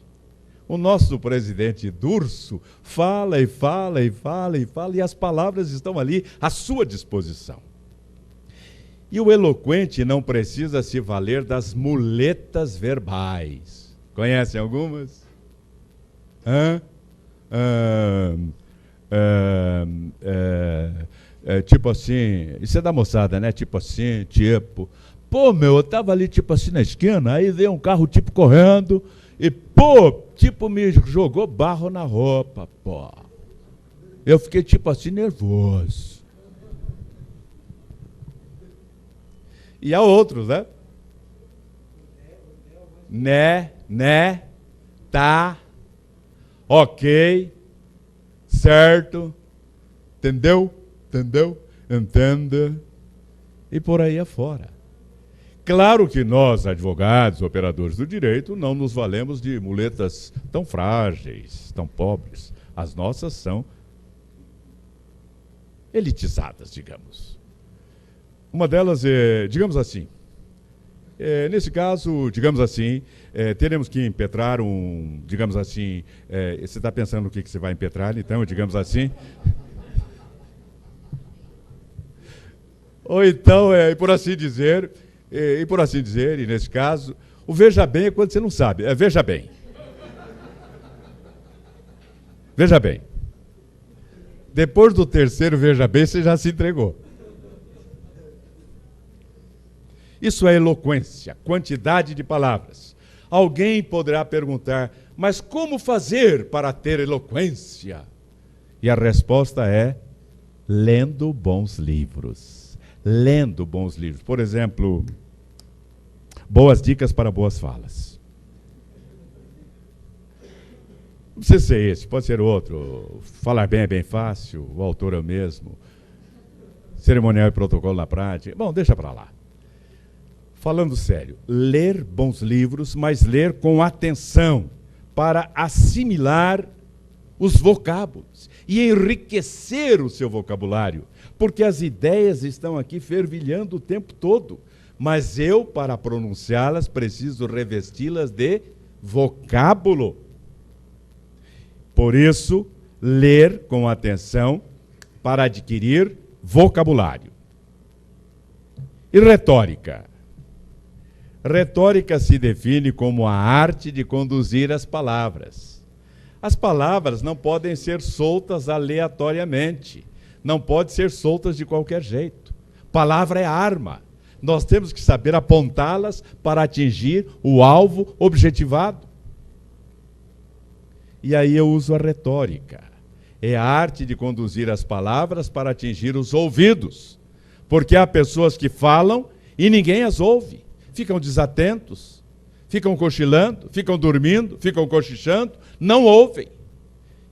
O nosso presidente Durso fala e fala e fala e fala, e as palavras estão ali à sua disposição. E o eloquente não precisa se valer das muletas verbais. Conhecem algumas? Tipo assim, isso é da moçada, né? Tipo assim, tipo... Pô, meu, eu tava ali tipo assim na esquina, aí veio um carro tipo correndo e, pô, tipo me jogou barro na roupa, pô. Eu fiquei tipo assim nervoso. E há outros, né, tá, ok, certo, entendeu, entenda, e por aí afora. Claro que nós, advogados, operadores do direito, não nos valemos de muletas tão frágeis, tão pobres. As nossas são elitizadas, digamos. Uma delas é, digamos assim, nesse caso, digamos assim, teremos que impetrar digamos assim, você está pensando no que você vai impetrar, então, digamos assim. Ou então, por assim dizer, e nesse caso, o veja bem é quando você não sabe, veja bem. Veja bem. Depois do terceiro veja bem, você já se entregou. Isso é eloquência, quantidade de palavras. Alguém poderá perguntar, mas como fazer para ter eloquência? E a resposta é lendo bons livros. Lendo bons livros. Por exemplo, Boas Dicas para Boas Falas. Não precisa ser esse, pode ser outro. Falar bem é bem fácil, o autor é o mesmo. Cerimonial e protocolo na prática. Bom, deixa para lá. Falando sério, ler bons livros, mas ler com atenção para assimilar os vocábulos e enriquecer o seu vocabulário, porque as ideias estão aqui fervilhando o tempo todo, mas eu, para pronunciá-las, preciso revesti-las de vocábulo. Por isso, ler com atenção para adquirir vocabulário. E retórica. Retórica se define como a arte de conduzir as palavras. As palavras não podem ser soltas aleatoriamente, não podem ser soltas de qualquer jeito. Palavra é arma. Nós temos que saber apontá-las para atingir o alvo objetivado. E aí eu uso a retórica. É a arte de conduzir as palavras para atingir os ouvidos. Porque há pessoas que falam e ninguém as ouve. Ficam desatentos, ficam cochilando, ficam dormindo, ficam cochichando, não ouvem.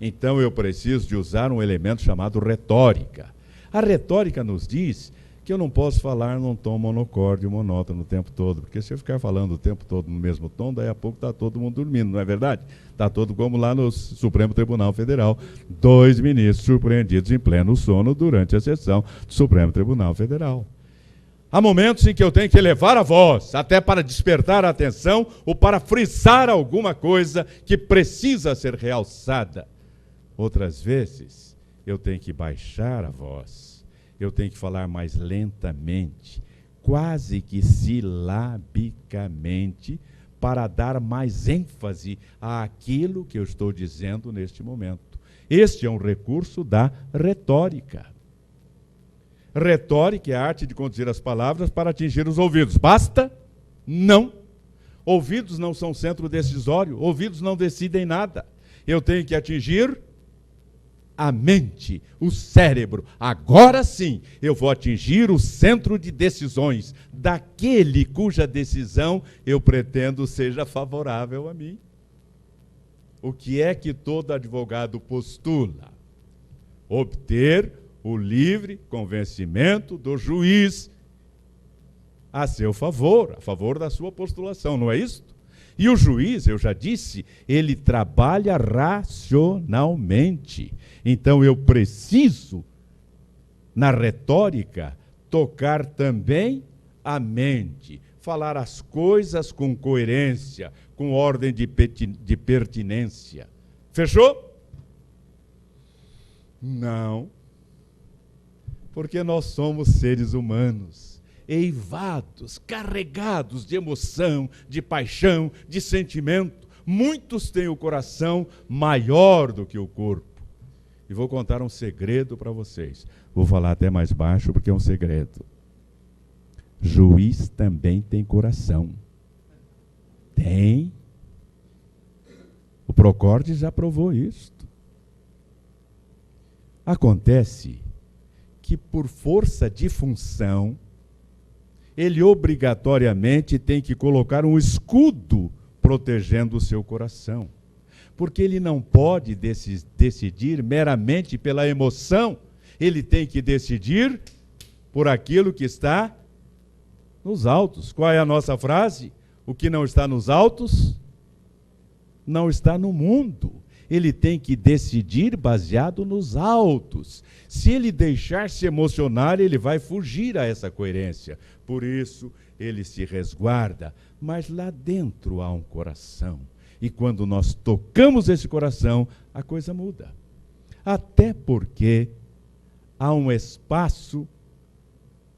Então eu preciso de usar um elemento chamado retórica. A retórica nos diz que eu não posso falar num tom monocórdio, monótono o tempo todo, porque se eu ficar falando o tempo todo no mesmo tom, daí a pouco está todo mundo dormindo, não é verdade? Está todo como lá no Supremo Tribunal Federal, 2 ministros surpreendidos em pleno sono durante a sessão do Supremo Tribunal Federal. Há momentos em que eu tenho que elevar a voz, até para despertar a atenção ou para frisar alguma coisa que precisa ser realçada. Outras vezes, eu tenho que baixar a voz, eu tenho que falar mais lentamente, quase que silabicamente, para dar mais ênfase àquilo que eu estou dizendo neste momento. Este é um recurso da retórica. Retórica é a arte de conduzir as palavras para atingir os ouvidos. Basta? Não. Ouvidos não são centro decisório, ouvidos não decidem nada. Eu tenho que atingir a mente, o cérebro. Agora sim, eu vou atingir o centro de decisões daquele cuja decisão eu pretendo seja favorável a mim. O que é que todo advogado postula? Obter o livre convencimento do juiz a seu favor, a favor da sua postulação, não é isso? E o juiz, eu já disse, ele trabalha racionalmente. Então eu preciso, na retórica, tocar também a mente, falar as coisas com coerência, com ordem de pertinência. Fechou? Não. Porque nós somos seres humanos, eivados, carregados de emoção, de paixão, de sentimento. Muitos têm o coração maior do que o corpo. E vou contar um segredo para vocês. Vou falar até mais baixo porque é um segredo. Juiz também tem coração. Tem. O Procordes já provou isto. Acontece que por força de função, ele obrigatoriamente tem que colocar um escudo protegendo o seu coração. Porque ele não pode decidir meramente pela emoção, ele tem que decidir por aquilo que está nos autos. Qual é a nossa frase? O que não está nos autos, não está no mundo. Ele tem que decidir baseado nos autos. Se ele deixar se emocionar, ele vai fugir a essa coerência. Por isso, ele se resguarda. Mas lá dentro há um coração. E quando nós tocamos esse coração, a coisa muda. Até porque há um espaço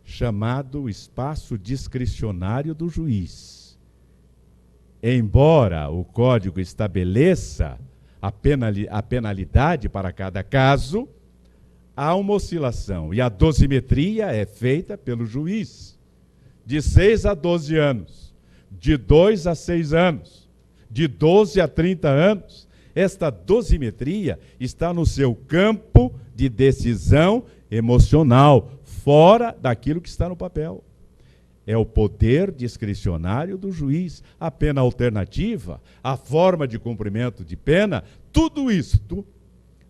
chamado espaço discricionário do juiz. Embora o código estabeleça a penalidade para cada caso, há uma oscilação. E a dosimetria é feita pelo juiz. De 6 a 12 anos, de 2 a 6 anos, de 12 a 30 anos. Esta dosimetria está no seu campo de decisão emocional, fora daquilo que está no papel. É o poder discricionário do juiz, a pena alternativa, a forma de cumprimento de pena, tudo isto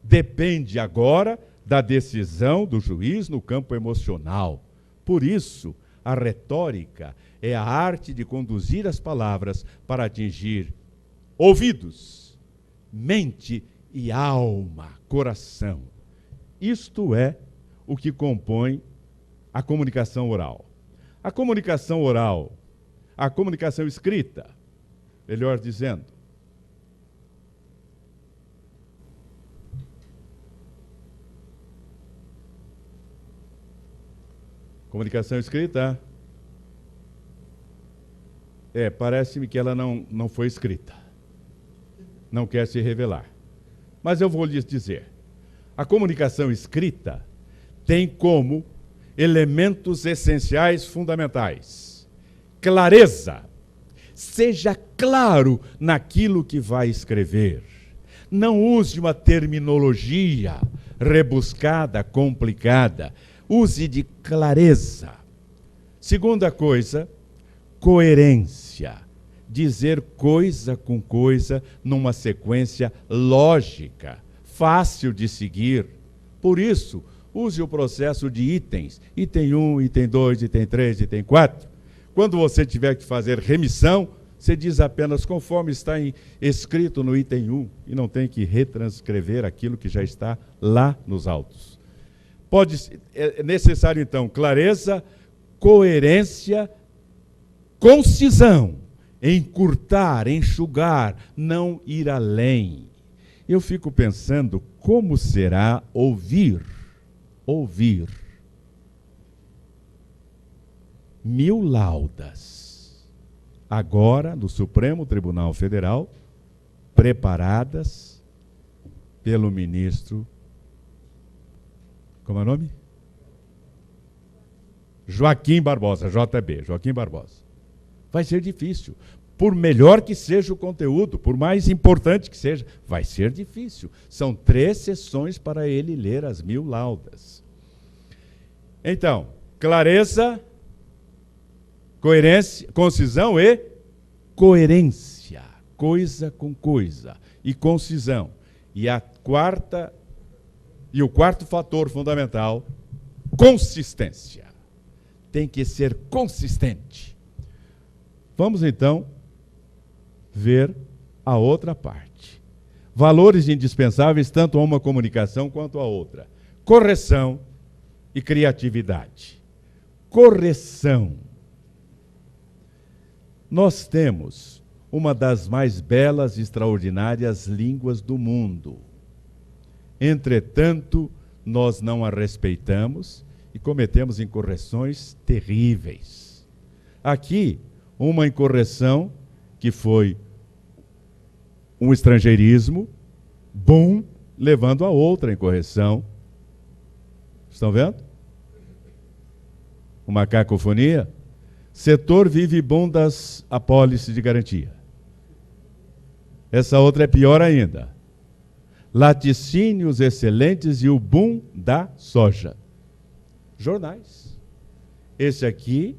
depende agora da decisão do juiz no campo emocional. Por isso, a retórica é a arte de conduzir as palavras para atingir ouvidos, mente e alma, coração. Isto é o que compõe a comunicação oral. A comunicação oral, a comunicação escrita, melhor dizendo, comunicação escrita, parece-me que ela não foi escrita, não quer se revelar. Mas eu vou lhes dizer, a comunicação escrita tem como elementos essenciais fundamentais. Clareza. Seja claro naquilo que vai escrever. Não use uma terminologia rebuscada, complicada. Use de clareza. Segunda coisa, coerência. Dizer coisa com coisa numa sequência lógica, fácil de seguir. Por isso, use o processo de itens, item 1, item 2, item 3, item 4. Quando você tiver que fazer remissão, você diz apenas conforme está escrito no item 1 e não tem que retranscrever aquilo que já está lá nos autos. É necessário, então, clareza, coerência, concisão, encurtar, enxugar, não ir além. Eu fico pensando como será ouvir 1000 laudas, agora no Supremo Tribunal Federal, preparadas pelo ministro, como é o nome? Joaquim Barbosa, JB, Joaquim Barbosa. Vai ser difícil. Por melhor que seja o conteúdo, por mais importante que seja, vai ser difícil. São 3 sessões para ele ler as 1000 laudas. Então, clareza, coerência, concisão e coerência. Coisa com coisa. E concisão. E o quarto fator fundamental, consistência. Tem que ser consistente. Vamos então ver a outra parte. Valores indispensáveis tanto a uma comunicação quanto a outra. Correção e criatividade. Correção. Nós temos uma das mais belas e extraordinárias línguas do mundo. Entretanto, nós não a respeitamos e cometemos incorreções terríveis. Aqui, uma incorreção que foi um estrangeirismo, levando a outra incorreção. Estão vendo? Uma cacofonia. Setor vive das apólices de garantia. Essa outra é pior ainda. Laticínios excelentes e o boom da soja. Jornais. Esse aqui,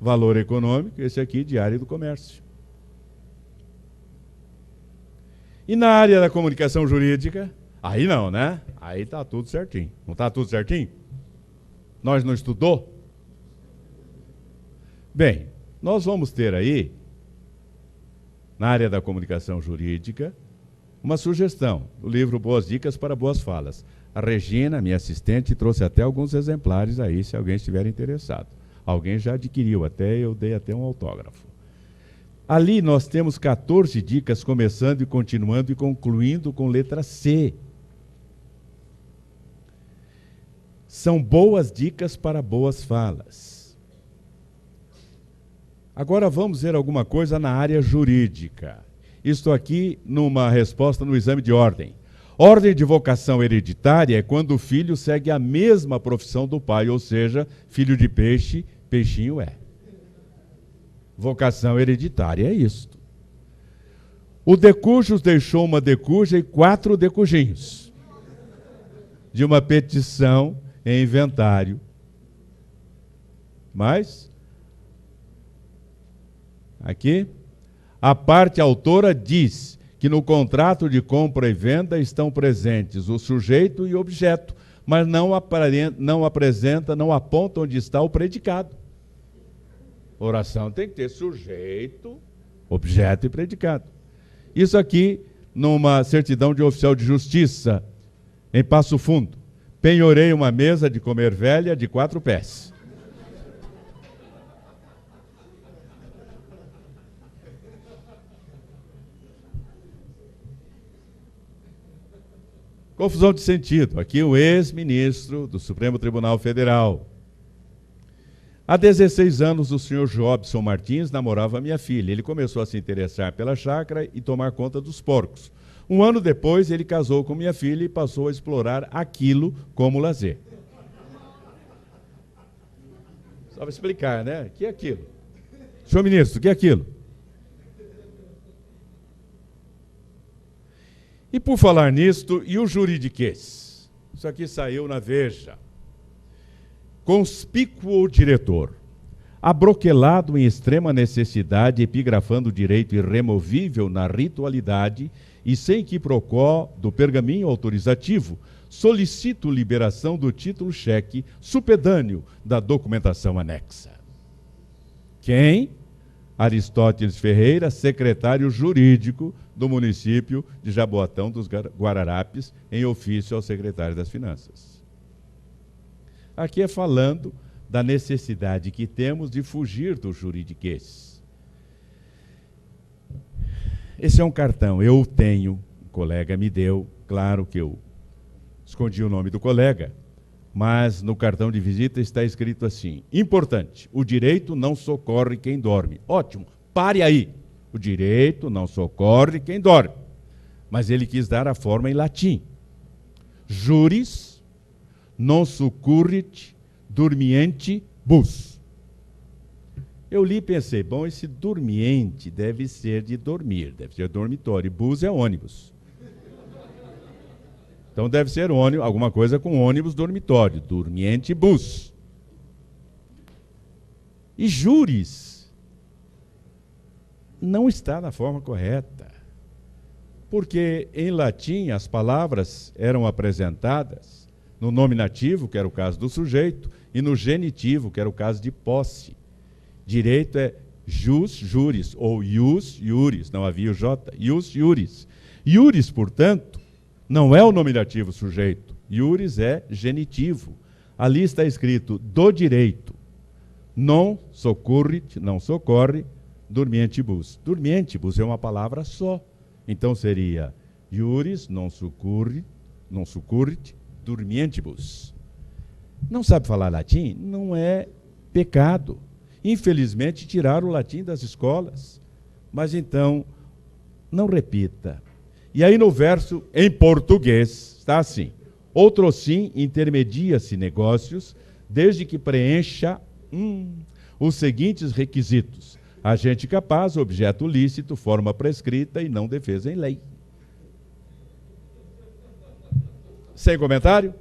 Valor Econômico, esse aqui, Diário do Comércio. E na área da comunicação jurídica, aí não, né? Aí está tudo certinho. Não está tudo certinho? Nós não estudou? Bem, nós vamos ter aí, na área da comunicação jurídica, uma sugestão do livro Boas Dicas para Boas Falas. A Regina, minha assistente, trouxe até alguns exemplares aí, se alguém estiver interessado. Alguém já adquiriu, eu dei até um autógrafo. Ali nós temos 14 dicas, começando e continuando e concluindo com letra C. São boas dicas para boas falas. Agora vamos ver alguma coisa na área jurídica. Isto aqui numa resposta no exame de ordem. Ordem de vocação hereditária é quando o filho segue a mesma profissão do pai, ou seja, filho de peixe, peixinho é. Vocação hereditária é isto. O decujus deixou uma decuja e 4 decujinhos de uma petição em inventário. Mas, aqui, a parte autora diz que no contrato de compra e venda estão presentes o sujeito e o objeto, mas não apresenta, não aponta onde está o predicado. Oração tem que ter sujeito, objeto e predicado. Isso aqui, numa certidão de oficial de justiça, em Passo Fundo. Penhorei uma mesa de comer velha de 4 pés. Confusão de sentido. Aqui o ex-ministro do Supremo Tribunal Federal. Há 16 anos, o senhor Jobson Martins namorava minha filha. Ele começou a se interessar pela chácara e tomar conta dos porcos. Um ano depois, ele casou com minha filha e passou a explorar aquilo como lazer. Só para explicar, né? O que é aquilo? Senhor ministro, o que é aquilo? E por falar nisto, e o juridiquês? Isso aqui saiu na Veja. Conspícuo diretor, abroquelado em extrema necessidade, epigrafando direito irremovível na ritualidade e sem quiprocó do pergaminho autorizativo, solicito liberação do título cheque supedâneo da documentação anexa. Quem? Aristóteles Ferreira, secretário jurídico do município de Jaboatão dos Guararapes, em ofício ao secretário das Finanças. Aqui é falando da necessidade que temos de fugir do juridiquês. Esse é um cartão, eu o tenho, um colega me deu, claro que eu escondi o nome do colega, mas no cartão de visita está escrito assim: importante, o direito não socorre quem dorme. Ótimo, pare aí. O direito não socorre quem dorme. Mas ele quis dar a forma em latim. Juris non succurrit dormientibus. Eu li e pensei, bom, esse dormiente deve ser de dormir, deve ser dormitório, e bus é ônibus. Então deve ser ônibus, alguma coisa com ônibus dormitório, dormientibus. E juris não está na forma correta, porque em latim as palavras eram apresentadas no nominativo, que era o caso do sujeito, e no genitivo, que era o caso de posse. Direito é jus juris, ou ius iuris, não havia o J, ius iuris. Iuris, portanto, não é o nominativo sujeito, iuris é genitivo. Ali está escrito do direito, non soccurrit, não socorre, dormientibus. Dormientibus é uma palavra só, então seria iuris non succurrit, dormientibus. Não sabe falar latim? Não é pecado. Infelizmente, tiraram o latim das escolas. Mas então, não repita. E aí no verso, em português, está assim: outrossim intermedia-se negócios, desde que preencha os seguintes requisitos: agente capaz, objeto lícito, forma prescrita e não defesa em lei. Sem comentário?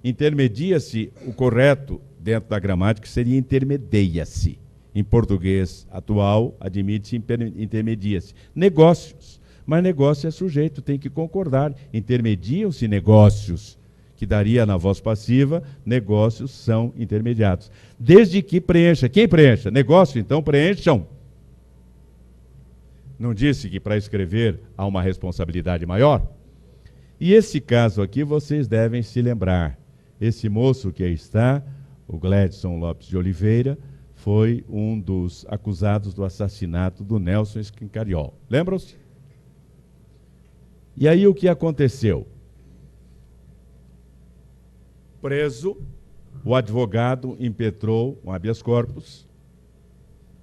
Intermedia-se, o correto dentro da gramática seria intermedia-se. Em português atual, admite-se intermedia-se. Negócios. Mas negócio é sujeito, tem que concordar. Intermediam-se negócios, que daria na voz passiva, negócios são intermediados. Desde que preencha. Quem preencha? Negócio, então preencham. Não disse que para escrever há uma responsabilidade maior? E esse caso aqui vocês devem se lembrar. Esse moço que aí está, o Gladson Lopes de Oliveira, foi um dos acusados do assassinato do Nelson Schincariol. Lembram-se? E aí o que aconteceu? Preso, o advogado impetrou um habeas corpus.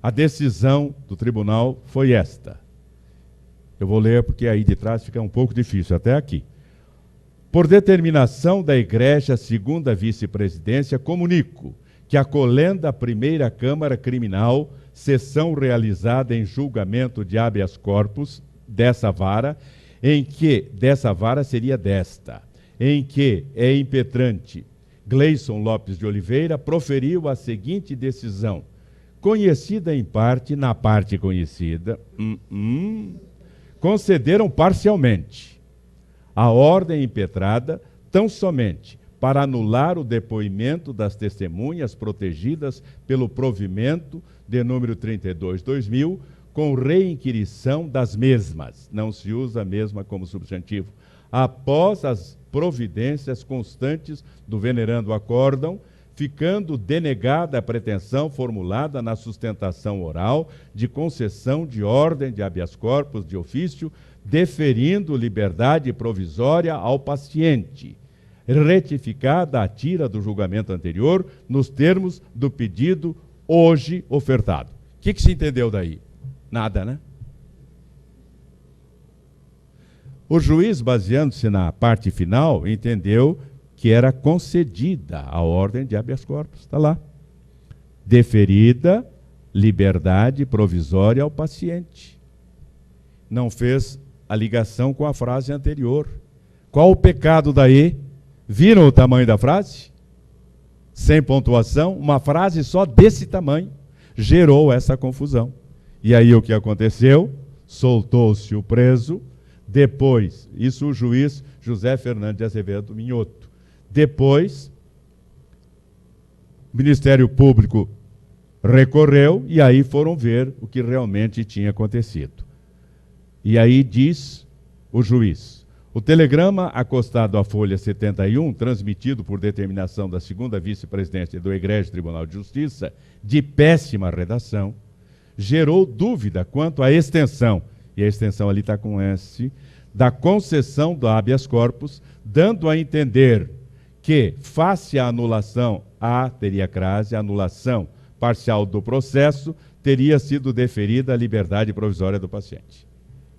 A decisão do tribunal foi esta. Eu vou ler porque aí de trás fica um pouco difícil, até aqui. Por determinação da Igreja Segunda Vice-Presidência, comunico que acolhendo a primeira Câmara Criminal, sessão realizada em julgamento de habeas corpus dessa vara, em que é impetrante Gleison Lopes de Oliveira proferiu a seguinte decisão, conhecida em parte, na parte conhecida, concederam parcialmente a ordem impetrada tão somente para anular o depoimento das testemunhas protegidas pelo provimento de número 32/2000, com reinquirição das mesmas, não se usa a mesma como substantivo, após as providências constantes do venerando acórdão, ficando denegada a pretensão formulada na sustentação oral de concessão de ordem de habeas corpus de ofício, deferindo liberdade provisória ao paciente, retificada a tira do julgamento anterior, nos termos do pedido hoje ofertado. O que se entendeu daí? Nada, né? O juiz, baseando-se na parte final, entendeu que era concedida a ordem de habeas corpus. Está lá. Deferida liberdade provisória ao paciente. Não fez a ligação com a frase anterior. Qual o pecado daí? Viram o tamanho da frase? Sem pontuação, uma frase só desse tamanho gerou essa confusão. E aí o que aconteceu? Soltou-se o preso, depois, isso o juiz José Fernandes de Azevedo Minhoto. Depois, o Ministério Público recorreu e aí foram ver o que realmente tinha acontecido. E aí diz o juiz, O telegrama acostado à folha 71, transmitido por determinação da segunda vice-presidente do Egrégio Tribunal de Justiça, de péssima redação, gerou dúvida quanto à extensão, e a extensão ali está com S, da concessão do habeas corpus, dando a entender que, face à anulação, teria crase, a anulação parcial do processo, teria sido deferida a liberdade provisória do paciente.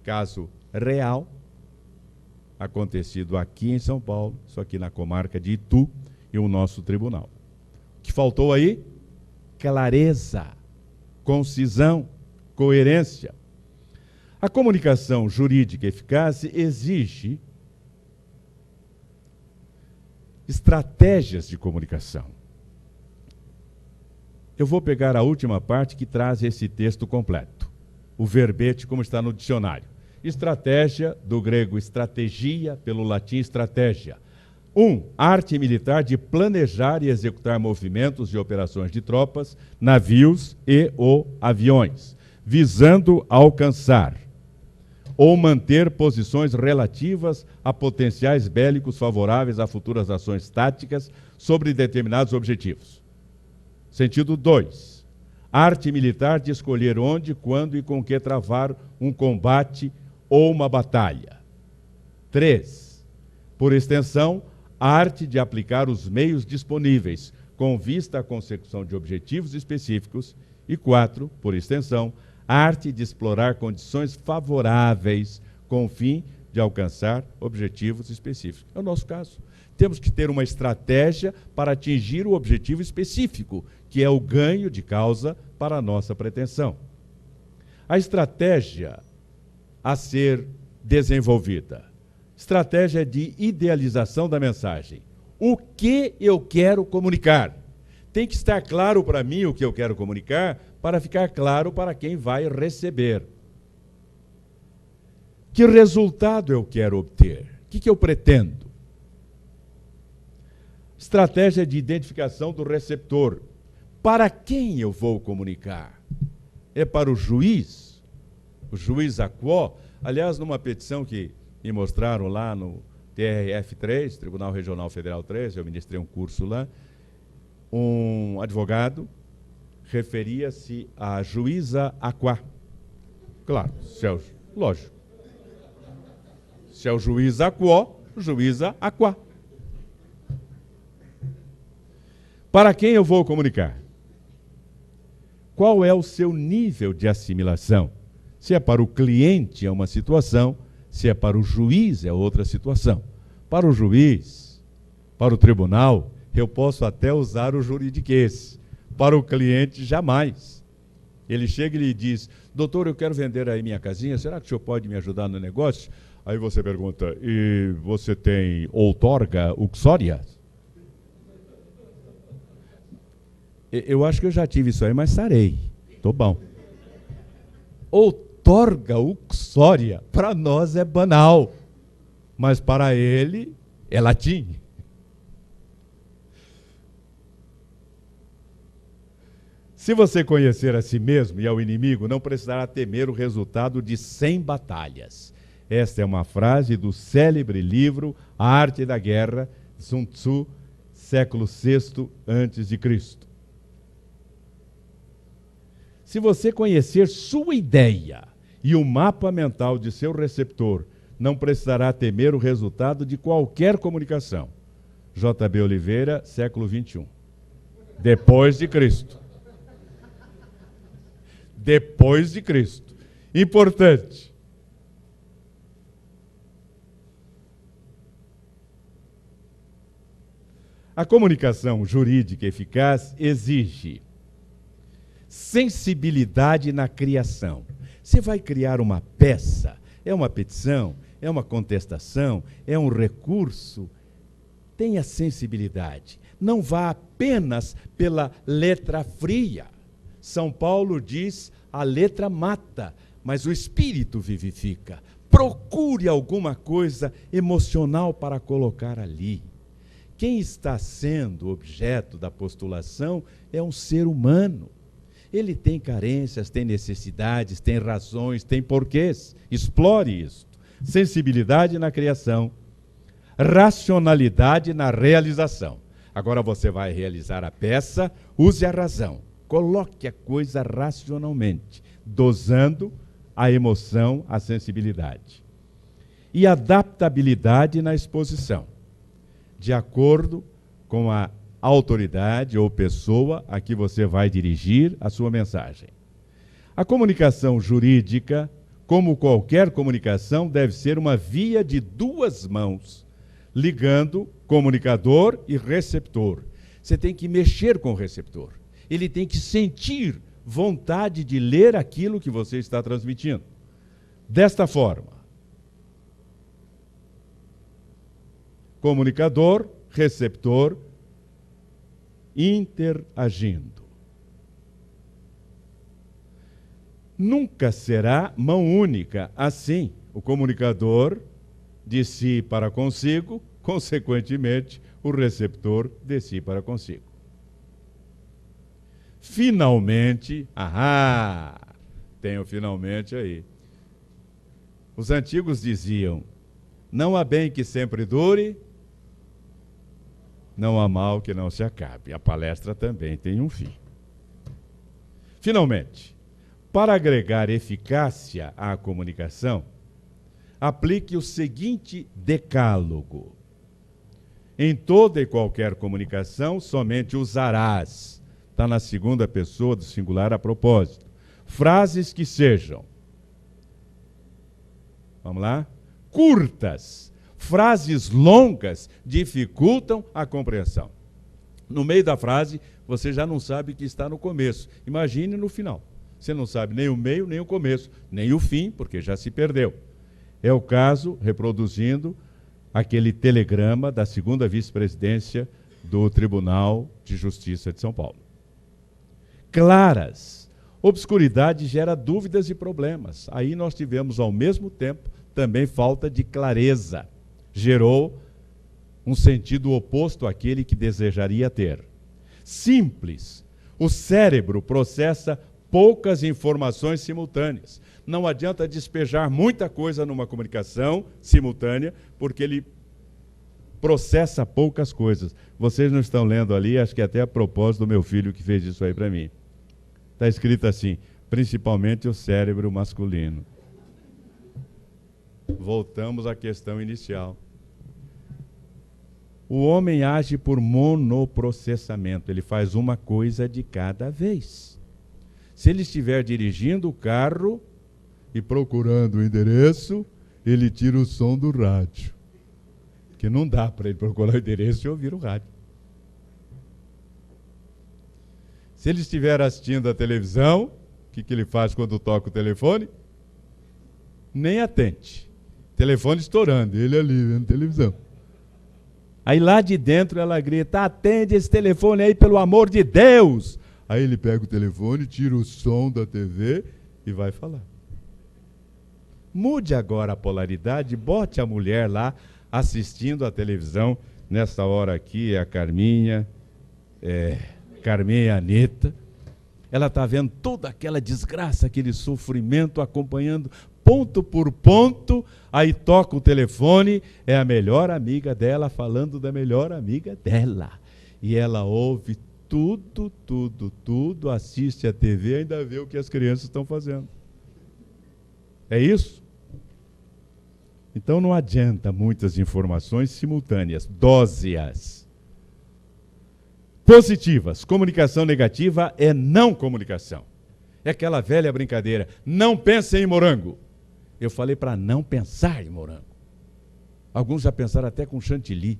Caso real, acontecido aqui em São Paulo, isso aqui na comarca de Itu, e o nosso tribunal. O que faltou aí? Clareza, concisão, coerência. A comunicação jurídica eficaz exige estratégias de comunicação. Eu vou pegar a última parte que traz esse texto completo, o verbete como está no dicionário. Estratégia, do grego estratégia, pelo latim estratégia. 1. Arte militar de planejar e executar movimentos e operações de tropas, navios e ou aviões, visando alcançar ou manter posições relativas a potenciais bélicos favoráveis a futuras ações táticas sobre determinados objetivos. Sentido 2. Arte militar de escolher onde, quando e com que travar um combate ou uma batalha. 3. Por extensão, a arte de aplicar os meios disponíveis com vista à consecução de objetivos específicos. E 4. Por extensão, a arte de explorar condições favoráveis com o fim de alcançar objetivos específicos. É o nosso caso. Temos que ter uma estratégia para atingir o objetivo específico, que é o ganho de causa para a nossa pretensão. A estratégia a ser desenvolvida. Estratégia de idealização da mensagem. O que eu quero comunicar? Tem que estar claro para mim o que eu quero comunicar, para ficar claro para quem vai receber. Que resultado eu quero obter? O que eu pretendo? Estratégia de identificação do receptor. Para quem eu vou comunicar? É para o juiz aquó? Aliás, numa petição que me mostraram lá no TRF3, Tribunal Regional Federal 3, eu ministrei um curso lá, um advogado referia-se à juíza aquá. Claro, lógico. Se é o juiz aquó, juíza aquá. Para quem eu vou comunicar? Qual é o seu nível de assimilação? Se é para o cliente, é uma situação. Se é para o juiz, é outra situação. Para o juiz, para o tribunal, eu posso até usar o juridiquês. Para o cliente, jamais. Ele chega e lhe diz: doutor, eu quero vender aí minha casinha, será que o senhor pode me ajudar no negócio? Aí você pergunta: e você tem outorga uxória? Eu acho que eu já tive isso aí, mas sarei. Tô bom. Outorga uxória, para nós é banal, mas para ele é latim. Se você conhecer a si mesmo e ao inimigo, não precisará temer o resultado de 100 batalhas. Esta é uma frase do célebre livro A Arte da Guerra, Sun Tzu, século VI a.C. Se você conhecer sua ideia e o mapa mental de seu receptor, não precisará temer o resultado de qualquer comunicação. J.B. Oliveira, século XXI. Depois de Cristo. Depois de Cristo. Importante. A comunicação jurídica eficaz exige sensibilidade na criação. Você vai criar uma peça, é uma petição, é uma contestação, é um recurso. Tenha sensibilidade. Não vá apenas pela letra fria. São Paulo diz: a letra mata, mas o espírito vivifica. Procure alguma coisa emocional para colocar ali. Quem está sendo objeto da postulação é um ser humano. Ele tem carências, tem necessidades, tem razões, tem porquês. Explore isso. sensibilidade na criação, racionalidade na realização. Agora você vai realizar a peça, use a razão. Coloque a coisa racionalmente, dosando a emoção, a sensibilidade. E adaptabilidade na exposição, de acordo com a autoridade ou pessoa a que você vai dirigir a sua mensagem. A comunicação jurídica, como qualquer comunicação, deve ser uma via de duas mãos, ligando comunicador e receptor. Você tem que mexer com o receptor. Ele tem que sentir vontade de ler aquilo que você está transmitindo. Desta forma, comunicador, receptor, interagindo. Nunca será mão única. Assim, o comunicador de si para consigo, consequentemente, o receptor de si para consigo. Finalmente, tem o finalmente aí. Os antigos diziam, não há bem que sempre dure, não há mal que não se acabe. A palestra também tem um fim. Finalmente, para agregar eficácia à comunicação, aplique o seguinte decálogo. Em toda e qualquer comunicação, somente usarás, está na segunda pessoa do singular a propósito, frases que sejam, vamos lá, curtas. Frases longas dificultam a compreensão. No meio da frase, você já não sabe que está no começo. Imagine no final. Você não sabe nem o meio, nem o começo, nem o fim, porque já se perdeu. É o caso, reproduzindo aquele telegrama da segunda vice-presidência do Tribunal de Justiça de São Paulo. Claras. Obscuridade gera dúvidas e problemas. Aí nós tivemos, ao mesmo tempo, também falta de clareza. Gerou um sentido oposto àquele que desejaria ter. Simples. O cérebro processa poucas informações simultâneas. Não adianta despejar muita coisa numa comunicação simultânea, porque ele processa poucas coisas. Vocês não estão lendo ali, acho que até a propósito do meu filho que fez isso aí para mim. Está escrito assim, principalmente o cérebro masculino. Voltamos à questão inicial. O homem age por monoprocessamento, ele faz uma coisa de cada vez. Se ele estiver dirigindo o carro e procurando o endereço, ele tira o som do rádio. Que não dá para ele procurar o endereço e ouvir o rádio. Se ele estiver assistindo a televisão, o que ele faz quando toca o telefone? Nem atende. Telefone estourando, ele ali vendo televisão. Aí lá de dentro ela grita, atende esse telefone aí pelo amor de Deus. Aí ele pega o telefone, tira o som da TV e vai falar. Mude agora a polaridade, bote a mulher lá assistindo a televisão. Nessa hora aqui é a Carminha e a Anitta. Ela está vendo toda aquela desgraça, aquele sofrimento, acompanhando ponto por ponto, aí toca o telefone, é a melhor amiga dela falando da melhor amiga dela. E ela ouve tudo, assiste a TV e ainda vê o que as crianças estão fazendo. É isso? Então não adianta muitas informações simultâneas, dose-as. Positivas. Comunicação negativa é não comunicação. É aquela velha brincadeira, não pense em morango. Eu falei para não pensar em morango. Alguns já pensaram até com chantilly.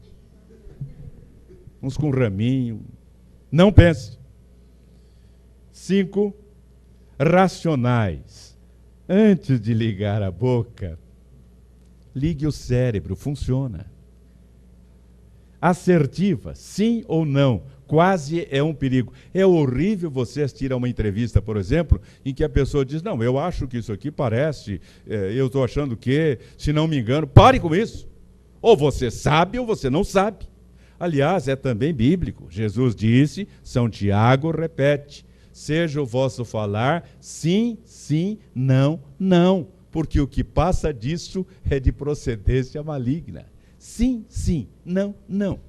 Uns com raminho. Não pense. 5. Racionais. Antes de ligar a boca, ligue o cérebro, funciona. Assertiva, sim ou não, quase é um perigo. É horrível você assistir a uma entrevista, por exemplo, em que a pessoa diz, não, eu acho que isso aqui parece, eu estou achando que, se não me engano, pare com isso. Ou você sabe ou você não sabe. Aliás, é também bíblico. Jesus disse, São Tiago repete, seja o vosso falar sim, sim, não, não. porque o que passa disso é de procedência maligna. Sim, sim, não, não.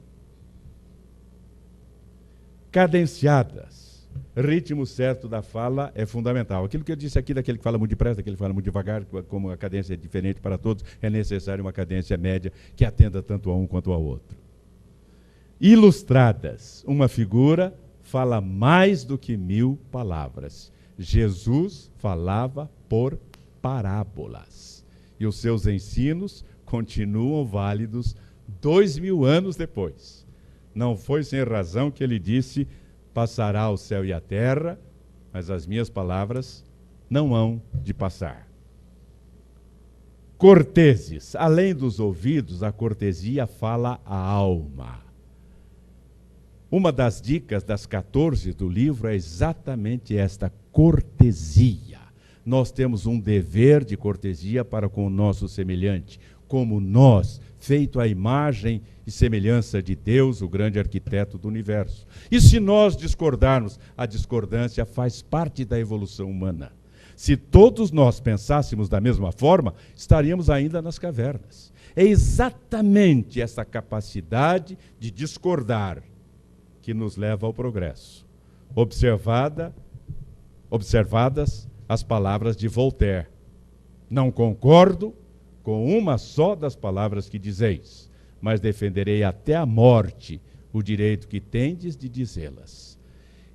Cadenciadas. Ritmo certo da fala é fundamental. Aquilo que eu disse aqui, daquele que fala muito depressa, daquele que fala muito devagar, como a cadência é diferente para todos, é necessário uma cadência média que atenda tanto a um quanto ao outro. Ilustradas. Uma figura fala mais do que 1000 palavras. Jesus falava por parábolas. E os seus ensinos continuam válidos 2000 anos depois. Não foi sem razão que ele disse: passará o céu e a terra, mas as minhas palavras não hão de passar. Corteses. Além dos ouvidos, a cortesia fala a alma. Uma das dicas das 14 do livro é exatamente esta: cortesia. Nós temos um dever de cortesia para com o nosso semelhante, como nós, feito à imagem e semelhança de Deus, o grande arquiteto do universo. E se nós discordarmos, a discordância faz parte da evolução humana. Se todos nós pensássemos da mesma forma, estaríamos ainda nas cavernas. É exatamente essa capacidade de discordar que nos leva ao progresso. Observadas as palavras de Voltaire: não concordo com uma só das palavras que dizeis, mas defenderei até a morte o direito que tendes de dizê-las.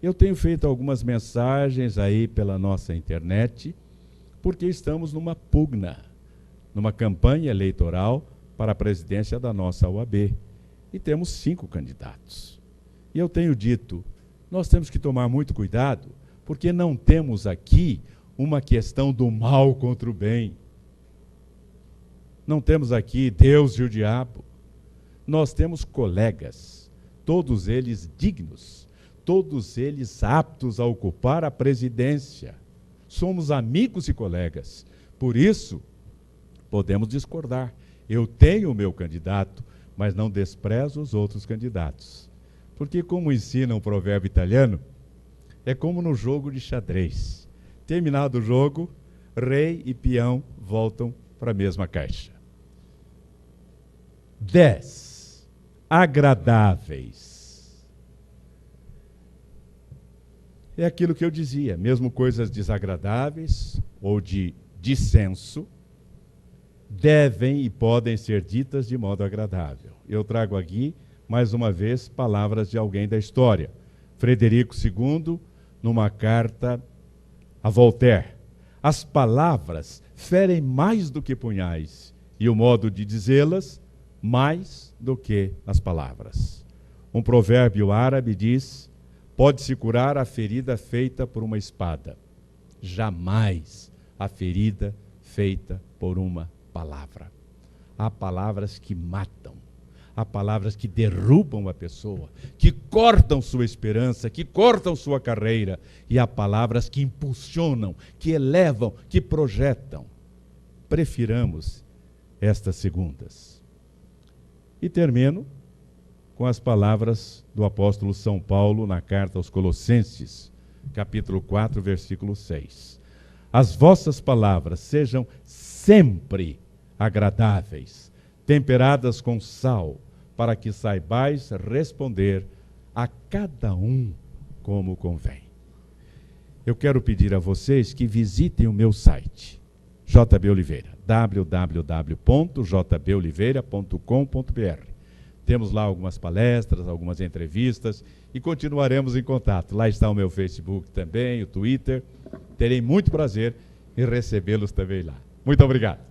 Eu tenho feito algumas mensagens aí pela nossa internet, porque estamos numa pugna, numa campanha eleitoral para a presidência da nossa OAB. E temos 5 candidatos. E eu tenho dito, nós temos que tomar muito cuidado, porque não temos aqui uma questão do mal contra o bem. Não temos aqui Deus e o diabo. Nós temos colegas, todos eles dignos, todos eles aptos a ocupar a presidência. Somos amigos e colegas. Por isso, podemos discordar. Eu tenho o meu candidato, mas não desprezo os outros candidatos. Porque, como ensina um provérbio italiano, é como no jogo de xadrez. Terminado o jogo, rei e peão voltam para a mesma caixa. 10. Agradáveis. É aquilo que eu dizia, mesmo coisas desagradáveis ou de dissenso, devem e podem ser ditas de modo agradável. Eu trago aqui, mais uma vez, palavras de alguém da história. Frederico II, numa carta a Voltaire: as palavras ferem mais do que punhais, e o modo de dizê-las mais do que as palavras. Um provérbio árabe diz: pode-se curar a ferida feita por uma espada, jamais a ferida feita por uma palavra. Há palavras que matam, há palavras que derrubam a pessoa, que cortam sua esperança, que cortam sua carreira, e há palavras que impulsionam, que elevam, que projetam. Prefiramos estas segundas. E termino com as palavras do apóstolo São Paulo na carta aos Colossenses, capítulo 4, versículo 6. As vossas palavras sejam sempre agradáveis, temperadas com sal, para que saibais responder a cada um como convém. Eu quero pedir a vocês que visitem o meu site, JB Oliveira, www.jboliveira.com.br. Temos lá algumas palestras, algumas entrevistas e continuaremos em contato. Lá está o meu Facebook também, o Twitter. Terei muito prazer em recebê-los também lá. Muito obrigado.